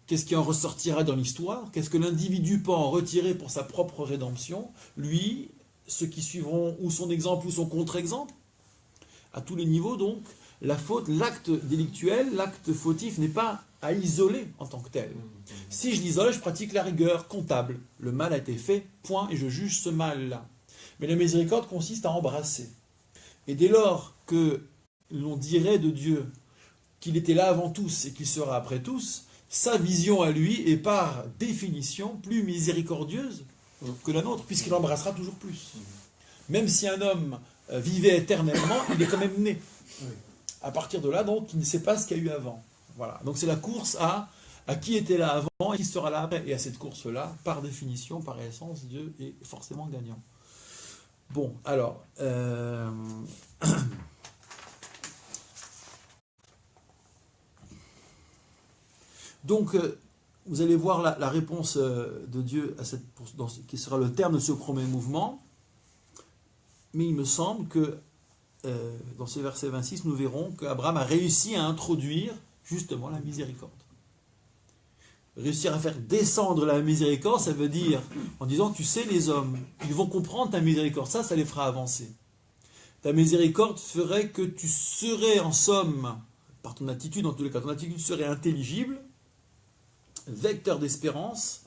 Qu'est-ce qui en ressortira dans l'histoire? Qu'est-ce que l'individu peut en retirer pour sa propre rédemption? Lui, ceux qui suivront ou son exemple ou son contre-exemple? À tous les niveaux, donc, la faute, l'acte délictuel, l'acte fautif n'est pas à isoler en tant que tel. Si je l'isole, je pratique la rigueur comptable. Le mal a été fait, point, et je juge ce mal-là. Mais la miséricorde consiste à embrasser. Et dès lors que l'on dirait de Dieu qu'il était là avant tous et qu'il sera après tous, sa vision à lui est par définition plus miséricordieuse que la nôtre, puisqu'il embrassera toujours plus. Même si un homme vivait éternellement, il est quand même né. À partir de là, donc, il ne sait pas ce qu'il y a eu avant. Voilà. Donc c'est la course à qui était là avant et qui sera là après. Et à cette course-là, par définition, par essence, Dieu est forcément gagnant. Bon, alors... Donc, vous allez voir la réponse de Dieu qui sera le terme de ce premier mouvement. Mais il me semble que dans ce verset 26, nous verrons qu'Abraham a réussi à introduire justement la miséricorde. Réussir à faire descendre la miséricorde, ça veut dire, en disant, tu sais, les hommes, ils vont comprendre ta miséricorde, ça les fera avancer. Ta miséricorde ferait que tu serais, en somme, par ton attitude, en tous les cas, ton attitude serait intelligible, vecteur d'espérance,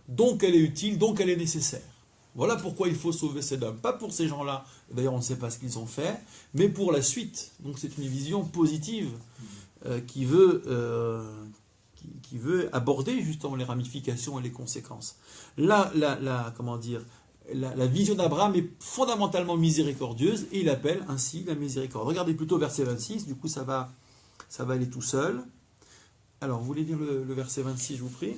donc elle est utile, donc elle est nécessaire. Voilà pourquoi il faut sauver ces hommes. Pas pour ces gens-là, d'ailleurs on ne sait pas ce qu'ils ont fait, mais pour la suite. Donc c'est une vision positive qui veut aborder justement les ramifications et les conséquences. Là, la vision d'Abraham est fondamentalement miséricordieuse et il appelle ainsi la miséricorde. Regardez plutôt verset 26, du coup ça va aller tout seul. Alors, vous voulez lire le verset 26, je vous prie?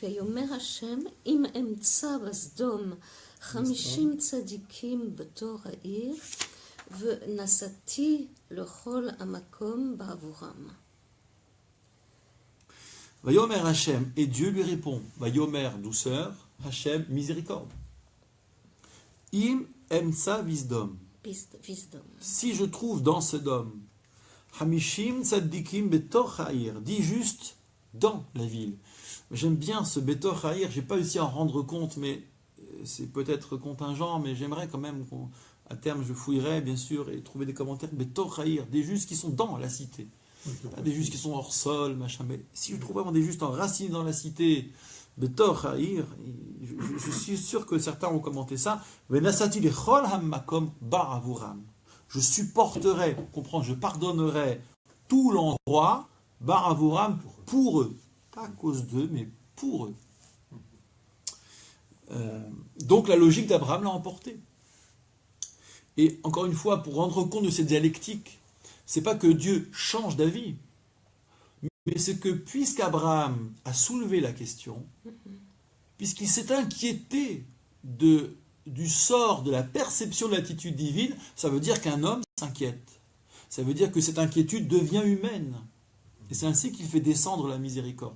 ויאמר השם, אם אמצא בסדום 50 צדיקים בתור העיר, ונסעתי לכל המקום בעבורם. Vayomer Hashem, et Dieu lui répond, Vayomer, douceur, Hashem, miséricorde. Im emtsa visdom, fils d'homme. Si je trouve dans Sodome, Hamishim Tzaddikim Betor Ha'ir, dit juste dans la ville. J'aime bien ce Betor Ha'ir, j'ai pas réussi à en rendre compte, mais c'est peut-être contingent, mais j'aimerais quand même qu'à terme je fouillerai bien sûr et trouver des commentaires. Betor Ha'ir, des justes qui sont dans la cité. Pas des justes qui sont hors sol, machin. Mais si je trouve vraiment des justes enracinés dans la cité, Betor Ha'ir, je suis sûr que certains ont commenté ça. Venasati lechol hammakom ba'avuram. Je supporterai, comprends, je pardonnerai tout l'endroit, ba'avuram, pour eux. Pas à cause d'eux, mais pour eux. Donc la logique d'Abraham l'a emporté. Et encore une fois, pour rendre compte de cette dialectique, c'est pas que Dieu change d'avis, mais c'est que puisqu'Abraham a soulevé la question, puisqu'il s'est inquiété du sort, de la perception de l'attitude divine, ça veut dire qu'un homme s'inquiète. Ça veut dire que cette inquiétude devient humaine. Et c'est ainsi qu'il fait descendre la miséricorde.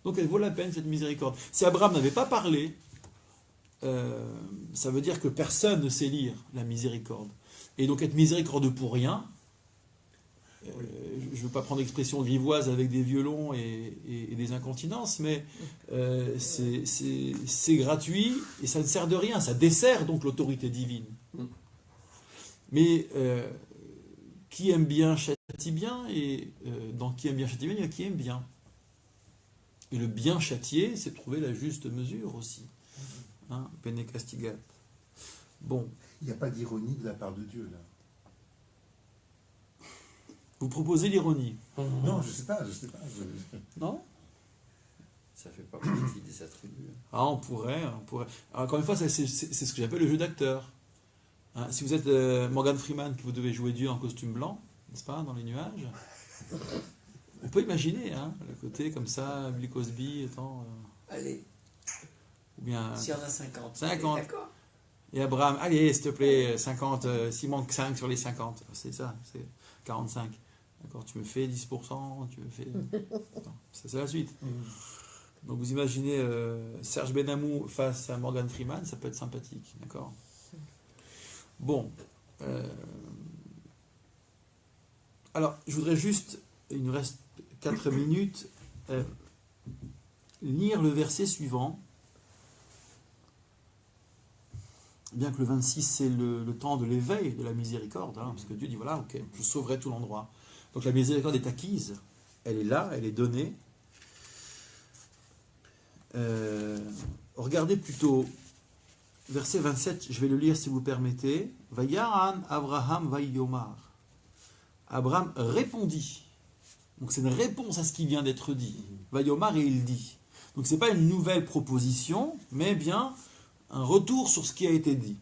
Donc elle vaut la peine, cette miséricorde. Si Abraham n'avait pas parlé, ça veut dire que personne ne sait lire la miséricorde. Et donc être miséricorde pour rien, je ne veux pas prendre l'expression vivoise avec des violons et des incontinences, mais c'est gratuit et ça ne sert de rien. Ça dessert donc l'autorité divine. Mais qui aime bien châtie bien, et dans qui aime bien châtie bien, il y a qui aime bien. Et le bien châtier, c'est trouver la juste mesure aussi. Hein, Bene castigat. Bon. Il n'y a pas d'ironie de la part de Dieu, là. Vous proposez l'ironie. Non, je sais pas. Non ? Ça fait pas partie des attributs. Ah, on pourrait. Alors, encore une fois, c'est ce que j'appelle le jeu d'acteur. Hein, si vous êtes Morgan Freeman, que vous devez jouer Dieu en costume blanc, n'est-ce pas, dans les nuages, on peut imaginer, hein, le côté comme ça, Bill Cosby étant... Allez, ou bien... s'il y en a 50. 50. D'accord. Et Abraham, allez, s'il te plaît, 50, s'il manque 5 sur les 50, c'est ça, c'est 45. D'accord, tu me fais 10%, tu me fais... Attends, c'est la suite. Donc vous imaginez Serge Benamou face à Morgan Freeman, ça peut être sympathique, d'accord. Bon. Alors, je voudrais juste, il nous reste 4 minutes, lire le verset suivant. Bien que le 26, c'est le temps de l'éveil de la miséricorde, hein, parce que Dieu dit, voilà, ok, je sauverai tout l'endroit. Donc la miséricorde est acquise, elle est là, elle est donnée. Regardez plutôt verset 27, je vais le lire si vous permettez. Vayaran Abraham vayomar. Abraham répondit. Donc c'est une réponse à ce qui vient d'être dit. Vayomar et il dit. Donc c'est pas une nouvelle proposition, mais bien un retour sur ce qui a été dit.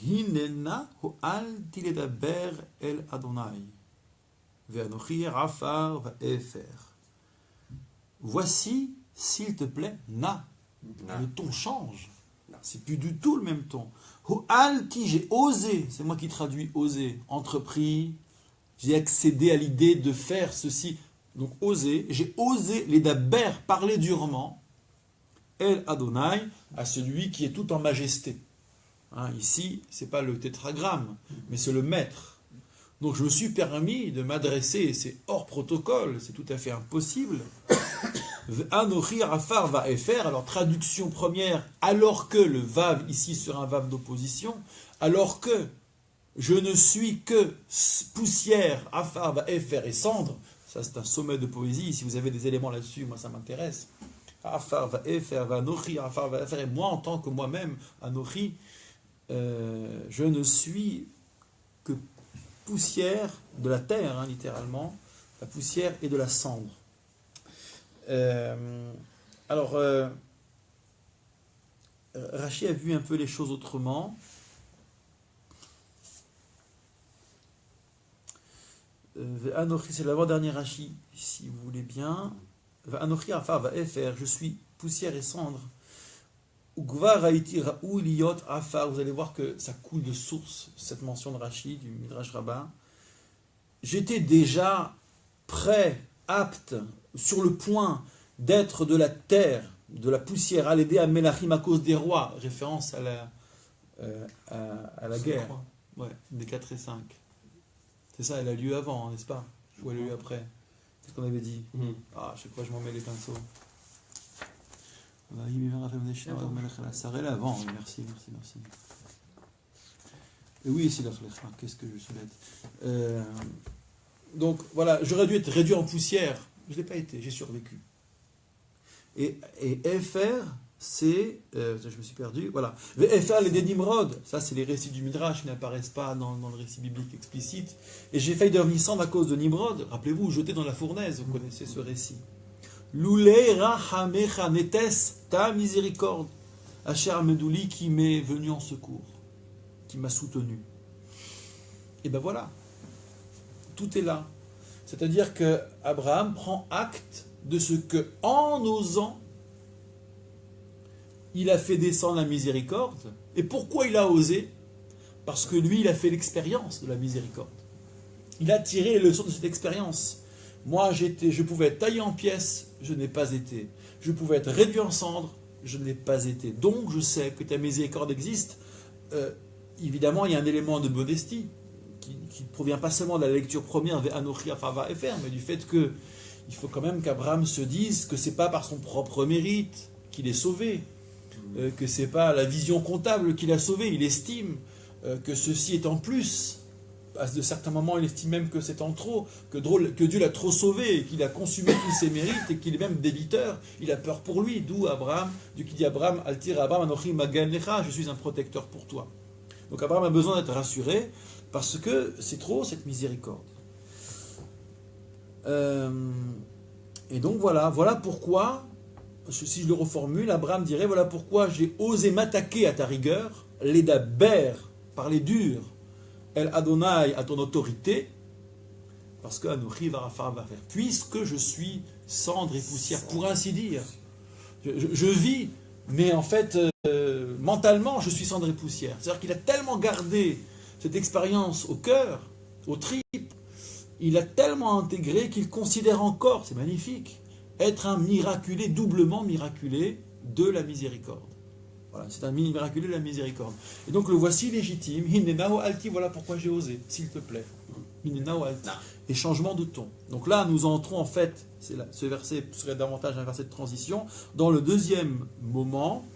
Hinena ho'al tiledaber el Adonai. Ve'anochi rafar va'efer. Voici, s'il te plaît, na. Le ton change. C'est plus du tout le même ton. Ho'alti, j'ai osé, c'est moi qui traduis oser, entrepris, j'ai accédé à l'idée de faire ceci. Donc oser, j'ai osé les daber, parler durement, El Adonai, à celui qui est tout en majesté. Hein, ici, c'est pas le tétragramme, mais c'est le maître. Donc je me suis permis de m'adresser, c'est hors protocole, c'est tout à fait impossible. Anochi Rafar va faire, alors traduction première, alors que le vav ici sur un vav d'opposition, alors que je ne suis que poussière, Afar va faire et cendre, ça c'est un sommet de poésie, si vous avez des éléments là-dessus, moi ça m'intéresse. Afar va faire, va Anochi, Afar va faire, et moi en tant que moi-même, Anochi, je ne suis que poussière de la terre, hein, littéralement, la poussière et de la cendre. Rachi a vu un peu les choses autrement. C'est l'avant-dernier Rachi, si vous voulez bien. Anochi Afar va faire, je suis poussière et cendre. Ugvar Haïti Raoul Liot Afar, vous allez voir que ça coule de source, cette mention de Rachi, du Midrash Rabbah. J'étais déjà prêt, apte, sur le point d'être de la terre, de la poussière, à l'aider à Melachim à cause des rois, référence à à la guerre. Ouais, des 4 et 5. C'est ça, elle a lieu avant, n'est-ce pas? Ou elle a lieu après? C'est ce qu'on avait dit. Ah, chaque fois je m'en mets les pinceaux. Ça est avant, oui, merci. Et oui, c'est la qu'est-ce que je suis bête. Donc voilà, j'aurais dû être réduit en poussière. Je ne l'ai pas été, j'ai survécu. Et FR, c'est. Je me suis perdu, voilà. FR, les Nimrod, ça c'est les récits du Midrash qui n'apparaissent pas dans le récit biblique explicite. Et j'ai failli devenir cendre à cause de Nimrod. Rappelez-vous, jeté dans la fournaise, vous connaissez ce récit. Loulé rahamecha netes ta miséricorde. Asher Medouli qui m'est venu en secours, qui m'a soutenu. Et ben voilà, tout est là. C'est-à-dire que Abraham prend acte de ce que, en osant, il a fait descendre la miséricorde. Et pourquoi il a osé? Parce que lui, il a fait l'expérience de la miséricorde. Il a tiré les leçons de cette expérience. Moi, je pouvais être taillé en pièces, je n'ai pas été. Je pouvais être réduit en cendres, je n'ai pas été. Donc, je sais que ta miséricorde existe. Évidemment, il y a un élément de modestie qui ne provient pas seulement de la lecture première de Anochi Afava Efer, mais du fait que il faut quand même qu'Abraham se dise que c'est pas par son propre mérite qu'il est sauvé, que c'est pas la vision comptable qu'il a sauvé. Il estime que ceci est en plus. À de certains moments, il estime même que c'est en trop, que Dieu l'a trop sauvé, et qu'il a consumé tous ses mérites, et qu'il est même débiteur. Il a peur pour lui, d'où Dieu qui dit à Abraham, Altir Abraham Anochi Magan Lecha, je suis un protecteur pour toi. Donc Abraham a besoin d'être rassuré, parce que c'est trop cette miséricorde. Et donc voilà pourquoi, si je le reformule, Abraham dirait, voilà pourquoi j'ai osé m'attaquer à ta rigueur, les daber, parler dur, El Adonai à ton autorité, parce que Anochi va faire, puisque je suis cendre et poussière, pour ainsi dire. Je vis, mais en fait, mentalement, je suis cendre et poussière. C'est-à-dire qu'il a tellement gardé cette expérience au cœur, aux tripes, il a tellement intégré qu'il considère encore, c'est magnifique, être un miraculé, doublement miraculé de la miséricorde. Voilà, c'est un miraculé de la miséricorde. Et donc le voici légitime. Hinenao alti, voilà pourquoi j'ai osé, s'il te plaît. Hinenao alti. Et changement de ton. Donc là, nous entrons en fait, ce verset serait davantage un verset de transition, dans le deuxième moment,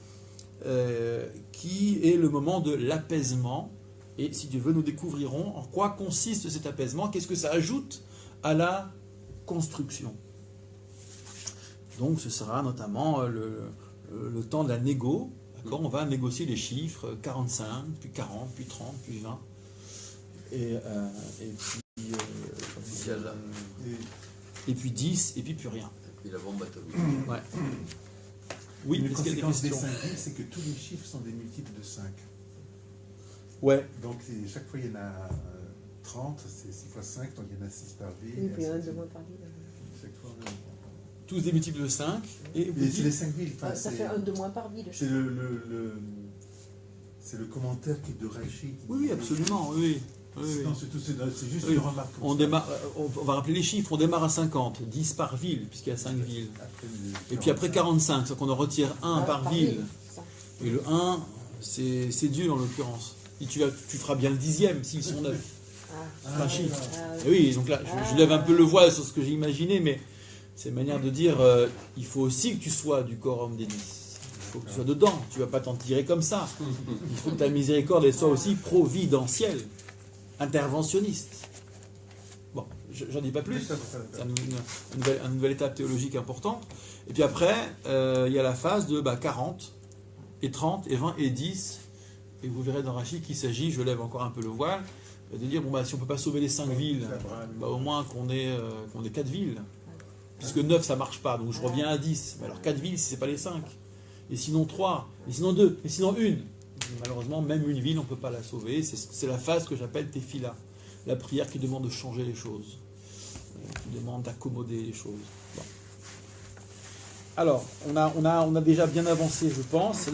qui est le moment de l'apaisement. Et si Dieu veut, nous découvrirons en quoi consiste cet apaisement, qu'est-ce que ça ajoute à la construction. Donc ce sera notamment le temps de la négo. D'accord, on va négocier les chiffres, 45, puis 40, puis 30, puis 20. Et puis 10, et puis plus rien. Et puis la bombe atomique. Ouais. Oui, une est-ce qu'il y a des conséquence des questions? 5 villes, c'est que tous les chiffres sont des multiples de 5. Ouais. Donc chaque fois il y en a 30, c'est 6 fois 5, donc il y en a 6 par ville. Et puis un de moins par ville. Chaque fois, Tous des multiples de 5. Et vous c'est dites, les 5 villes. Enfin, Ça fait un de moins par ville. C'est c'est le commentaire qui est de Rachid. oui, absolument, oui. Oui. Non, c'est juste Oui. une remarque. On va rappeler les chiffres, on démarre à 50, 10 par ville, puisqu'il y a 5 villes. Et puis après 45, c'est qu'on en retire 1 par ville. Ça. Et le 1, c'est Dieu en l'occurrence. Et tu feras bien le 10e s'ils sont 9. C'est un chiffre. Et oui, donc là, je lève un peu le voile sur ce que j'ai imaginé, mais c'est une manière de dire il faut aussi que tu sois du quorum des 10. Il faut que tu sois dedans. Tu ne vas pas t'en tirer comme ça. Il faut que ta miséricorde elle soit aussi providentielle, interventionniste. Bon, j'en dis pas plus. C'est une nouvelle étape théologique importante. Et puis après, il y a la phase de 40, et 30, et 20, et 10. Et vous verrez dans Rachid qu'il s'agit, je lève encore un peu le voile, de dire si on ne peut pas sauver les 5 villes, au moins qu'on ait 4 villes. Puisque 9, ça ne marche pas, donc je reviens à 10. Mais alors 4 villes, si ce n'est pas les 5. Et sinon 3, et sinon 2, et sinon 1. Malheureusement, même une ville, on ne peut pas la sauver. C'est la phase que j'appelle Tefila, la prière qui demande de changer les choses, qui demande d'accommoder les choses. Bon. Alors, on a déjà bien avancé, je pense.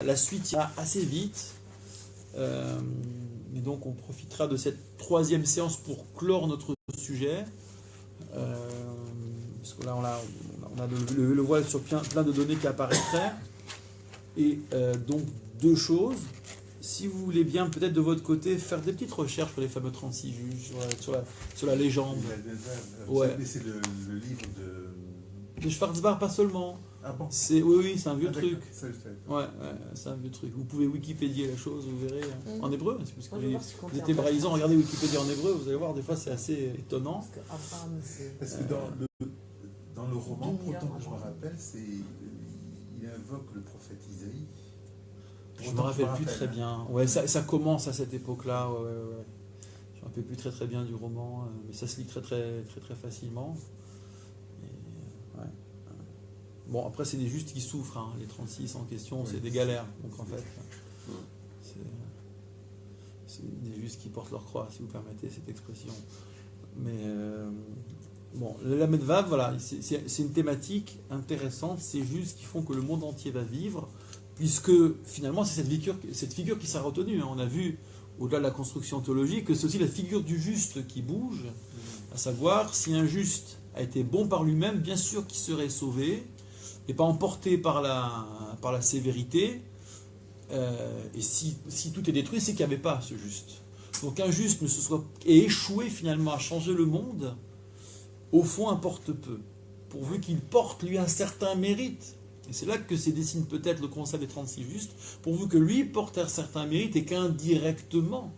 La suite ira assez vite. Et donc, on profitera de cette troisième séance pour clore notre sujet. Parce que là, on a le voile sur plein de données qui apparaîtraient. Et donc, deux choses. si vous voulez bien, peut-être de votre côté, faire des petites recherches sur les fameux 36 juges, sur la légende. Ouais. Mais c'est le livre De Schwarzbach, pas seulement. Ah bon? Oui, c'est un vieux truc. Ça, je sais. Ouais, c'est un vieux truc. Vous pouvez Wikipédier la chose, vous verrez. En hébreu, parce que Moi, je vais voir si vous êtes hébraïsant, regardez Wikipédia en hébreu, vous allez voir, des fois c'est assez étonnant. Parce que Abraham, c'est. Parce que dans le roman, Binyamin, pourtant que je me rappelle, il invoque le prophète Isaïe. Je me rappelle plus très bien. Ouais, ça commence à cette époque-là. Ouais. Je me rappelle plus très bien du roman, mais ça se lit très facilement. Et, ouais. Bon, après c'est des justes qui souffrent, hein. Les 36 en question, Oui. c'est des galères. Donc en fait, c'est des justes qui portent leur croix, si vous permettez cette expression. Mais bon, la Medvav, voilà, c'est une thématique intéressante. C'est juste qui font que le monde entier va vivre. Puisque finalement c'est cette figure qui s'est retenue. On a vu, au-delà de la construction théologique, que c'est aussi la figure du juste qui bouge, à savoir si un juste a été bon par lui-même, bien sûr qu'il serait sauvé, et pas emporté par la sévérité, et si tout est détruit, c'est qu'il n'y avait pas ce juste. Donc un juste ait échoué finalement à changer le monde, au fond importe peu, pourvu qu'il porte lui un certain mérite. Et c'est là que se dessine peut-être le concept des 36 justes, pourvu que lui porte un certain mérite et qu'indirectement,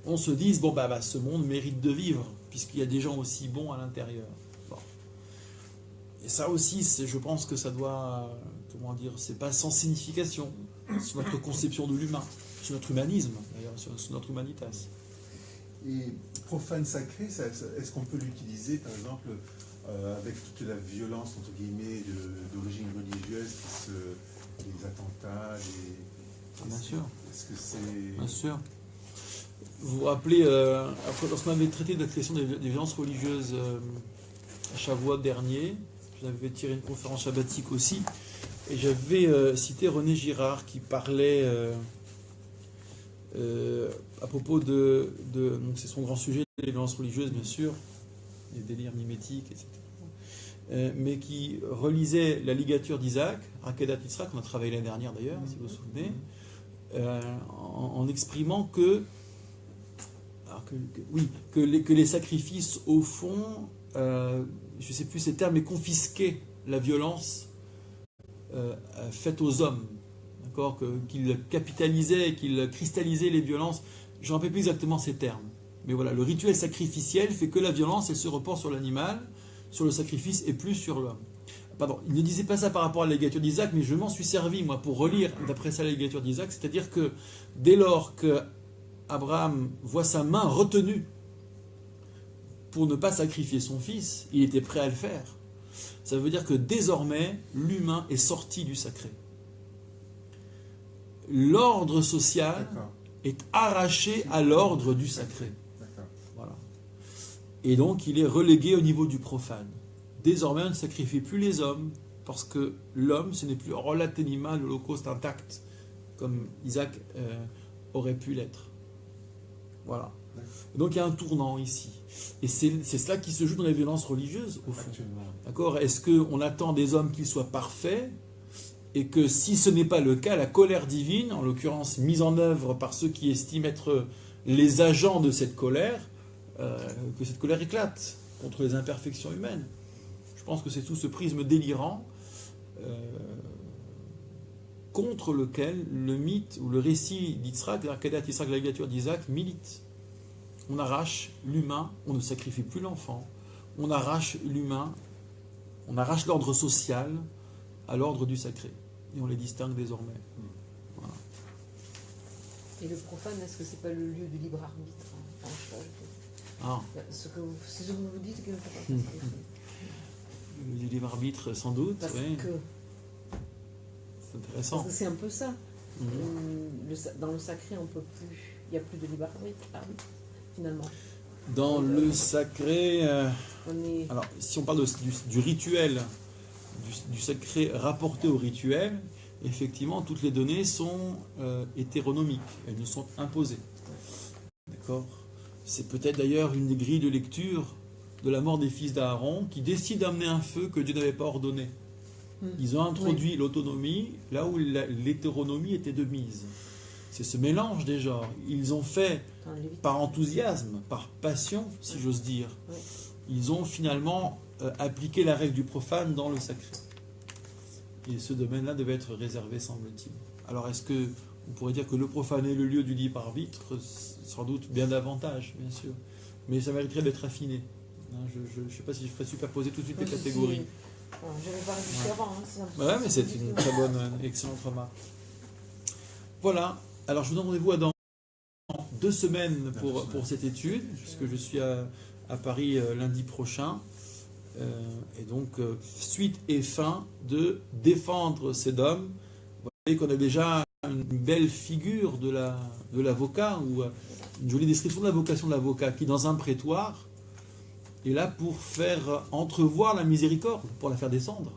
on se dise, bon, ce monde mérite de vivre, puisqu'il y a des gens aussi bons à l'intérieur. Bon. Et ça aussi, je pense que ça doit, c'est pas sans signification, sur notre conception de l'humain, sur notre humanisme, d'ailleurs, sur notre humanitas. Et profane sacré, est-ce qu'on peut l'utiliser, par exemple, avec toute la violence, entre guillemets, d'origine religieuse, les attentats, Bien sûr. Est-ce que c'est... Bien sûr. Vous vous rappelez, lorsqu'on avait traité de la question des violences religieuses à Shavuot dernier, j'avais tiré une conférence shabbatique aussi, et j'avais cité René Girard qui parlait à propos donc c'est son grand sujet, les violences religieuses, bien sûr, les délires mimétiques, etc. Mais qui relisait la ligature d'Isaac, Akedat Yitzhak, qu'on a travaillé l'année dernière d'ailleurs, si vous vous souvenez, en exprimant que les sacrifices, au fond, je ne sais plus ces termes, mais confisquaient la violence faite aux hommes. D'accord, qu'ils capitalisaient, qu'ils cristallisaient les violences. Je ne me rappelle plus exactement ces termes. Mais voilà, le rituel sacrificiel fait que la violence, elle se reporte sur l'animal, sur le sacrifice et plus sur l'homme. Pardon, il ne disait pas ça par rapport à la ligature d'Isaac, mais je m'en suis servi, moi, pour relire d'après ça la ligature d'Isaac, c'est-à-dire que dès lors que Abraham voit sa main retenue pour ne pas sacrifier son fils, il était prêt à le faire. Ça veut dire que désormais, l'humain est sorti du sacré. L'ordre social est arraché à l'ordre du sacré. Voilà. Et donc, il est relégué au niveau du profane. Désormais, on ne sacrifie plus les hommes, parce que l'homme, ce n'est plus relaténima, l'holocauste intact, comme Isaac aurait pu l'être. Voilà. Donc, il y a un tournant ici. Et c'est cela qui se joue dans les violences religieuses, au fond. D'accord ? Est-ce qu'on attend des hommes qu'ils soient parfaits, et que si ce n'est pas le cas, la colère divine, en l'occurrence mise en œuvre par ceux qui estiment être les agents de cette colère, que cette colère éclate contre les imperfections humaines. Je pense que c'est tout ce prisme délirant contre lequel le mythe ou le récit d'Yitzhak, l'Arkadat Yitzhak, la ligature d'Isaac, milite. On arrache l'humain, on ne sacrifie plus l'enfant, on arrache l'humain, on arrache l'ordre social à l'ordre du sacré. Et on les distingue désormais. Voilà. Et le profane, est-ce que c'est pas le lieu du libre arbitre C'est ce que vous dites que le libre arbitre, sans doute. Parce oui. que c'est intéressant. Parce que c'est un peu ça. Dans le sacré, on peut plus. Il n'y a plus de libre arbitre, finalement. Dans le sacré. On est... Alors, si on parle du rituel, du sacré rapporté au rituel, effectivement, toutes les données sont hétéronomiques. Elles nous sont imposées. D'accord ? C'est peut-être d'ailleurs une des grilles de lecture de la mort des fils d'Aaron qui décident d'amener un feu que Dieu n'avait pas ordonné. Ils ont introduit l'autonomie là où l'hétéronomie était de mise. c'est ce mélange des genres. Ils ont fait, Dans le Lévitique. par enthousiasme, par passion, si j'ose dire, Oui. ils ont finalement appliqué la règle du profane dans le sacré. Et ce domaine-là devait être réservé, semble-t-il. Alors, est-ce que on pourrait dire que le profane est le lieu du libre arbitre? Sans doute bien davantage, bien sûr. Mais ça mériterait d'être affiné. Hein, je ne sais pas si je ferais superposer tout de suite les catégories. Je n'avais pas réfléchi avant. Hein, Ouais, mais c'est une très bonne, excellente remarque. Voilà. Alors, je vous donne rendez-vous dans 2 semaines pour cette étude, puisque je suis à Paris lundi prochain. Et donc, suite et fin de défendre Sédom. Vous voyez qu'on a déjà une belle figure de l'avocat, ou une jolie description de la vocation de l'avocat, qui, dans un prétoire, est là pour faire entrevoir la miséricorde, pour la faire descendre.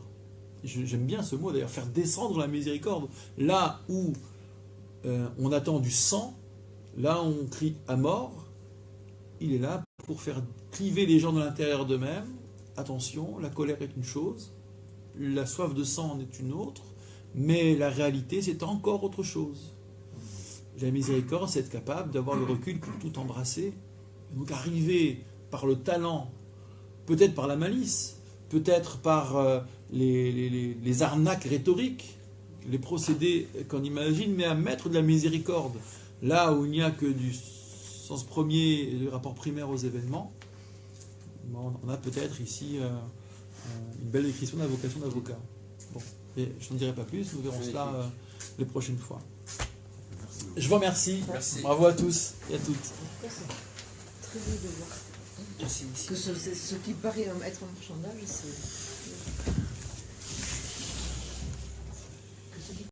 J'aime bien ce mot d'ailleurs, faire descendre la miséricorde. Là où on attend du sang, là où on crie à mort, il est là pour faire cliver les gens de l'intérieur d'eux-mêmes. Attention, la colère est une chose, la soif de sang en est une autre, mais la réalité c'est encore autre chose. La miséricorde, c'est être capable d'avoir le recul pour tout embrasser. Et donc arriver par le talent, peut-être par la malice, peut-être par les arnaques rhétoriques, les procédés qu'on imagine, mais à mettre de la miséricorde là où il n'y a que du sens premier, du rapport primaire aux événements. On a peut-être ici une belle description de la vocation d'avocat. Bon, et je n'en dirai pas plus, nous verrons cela les prochaines fois. Je vous remercie. Merci. Bravo à tous et à toutes. En tout cas, c'est très beau de voir Merci. que ce qui paraît être un marchandage, c'est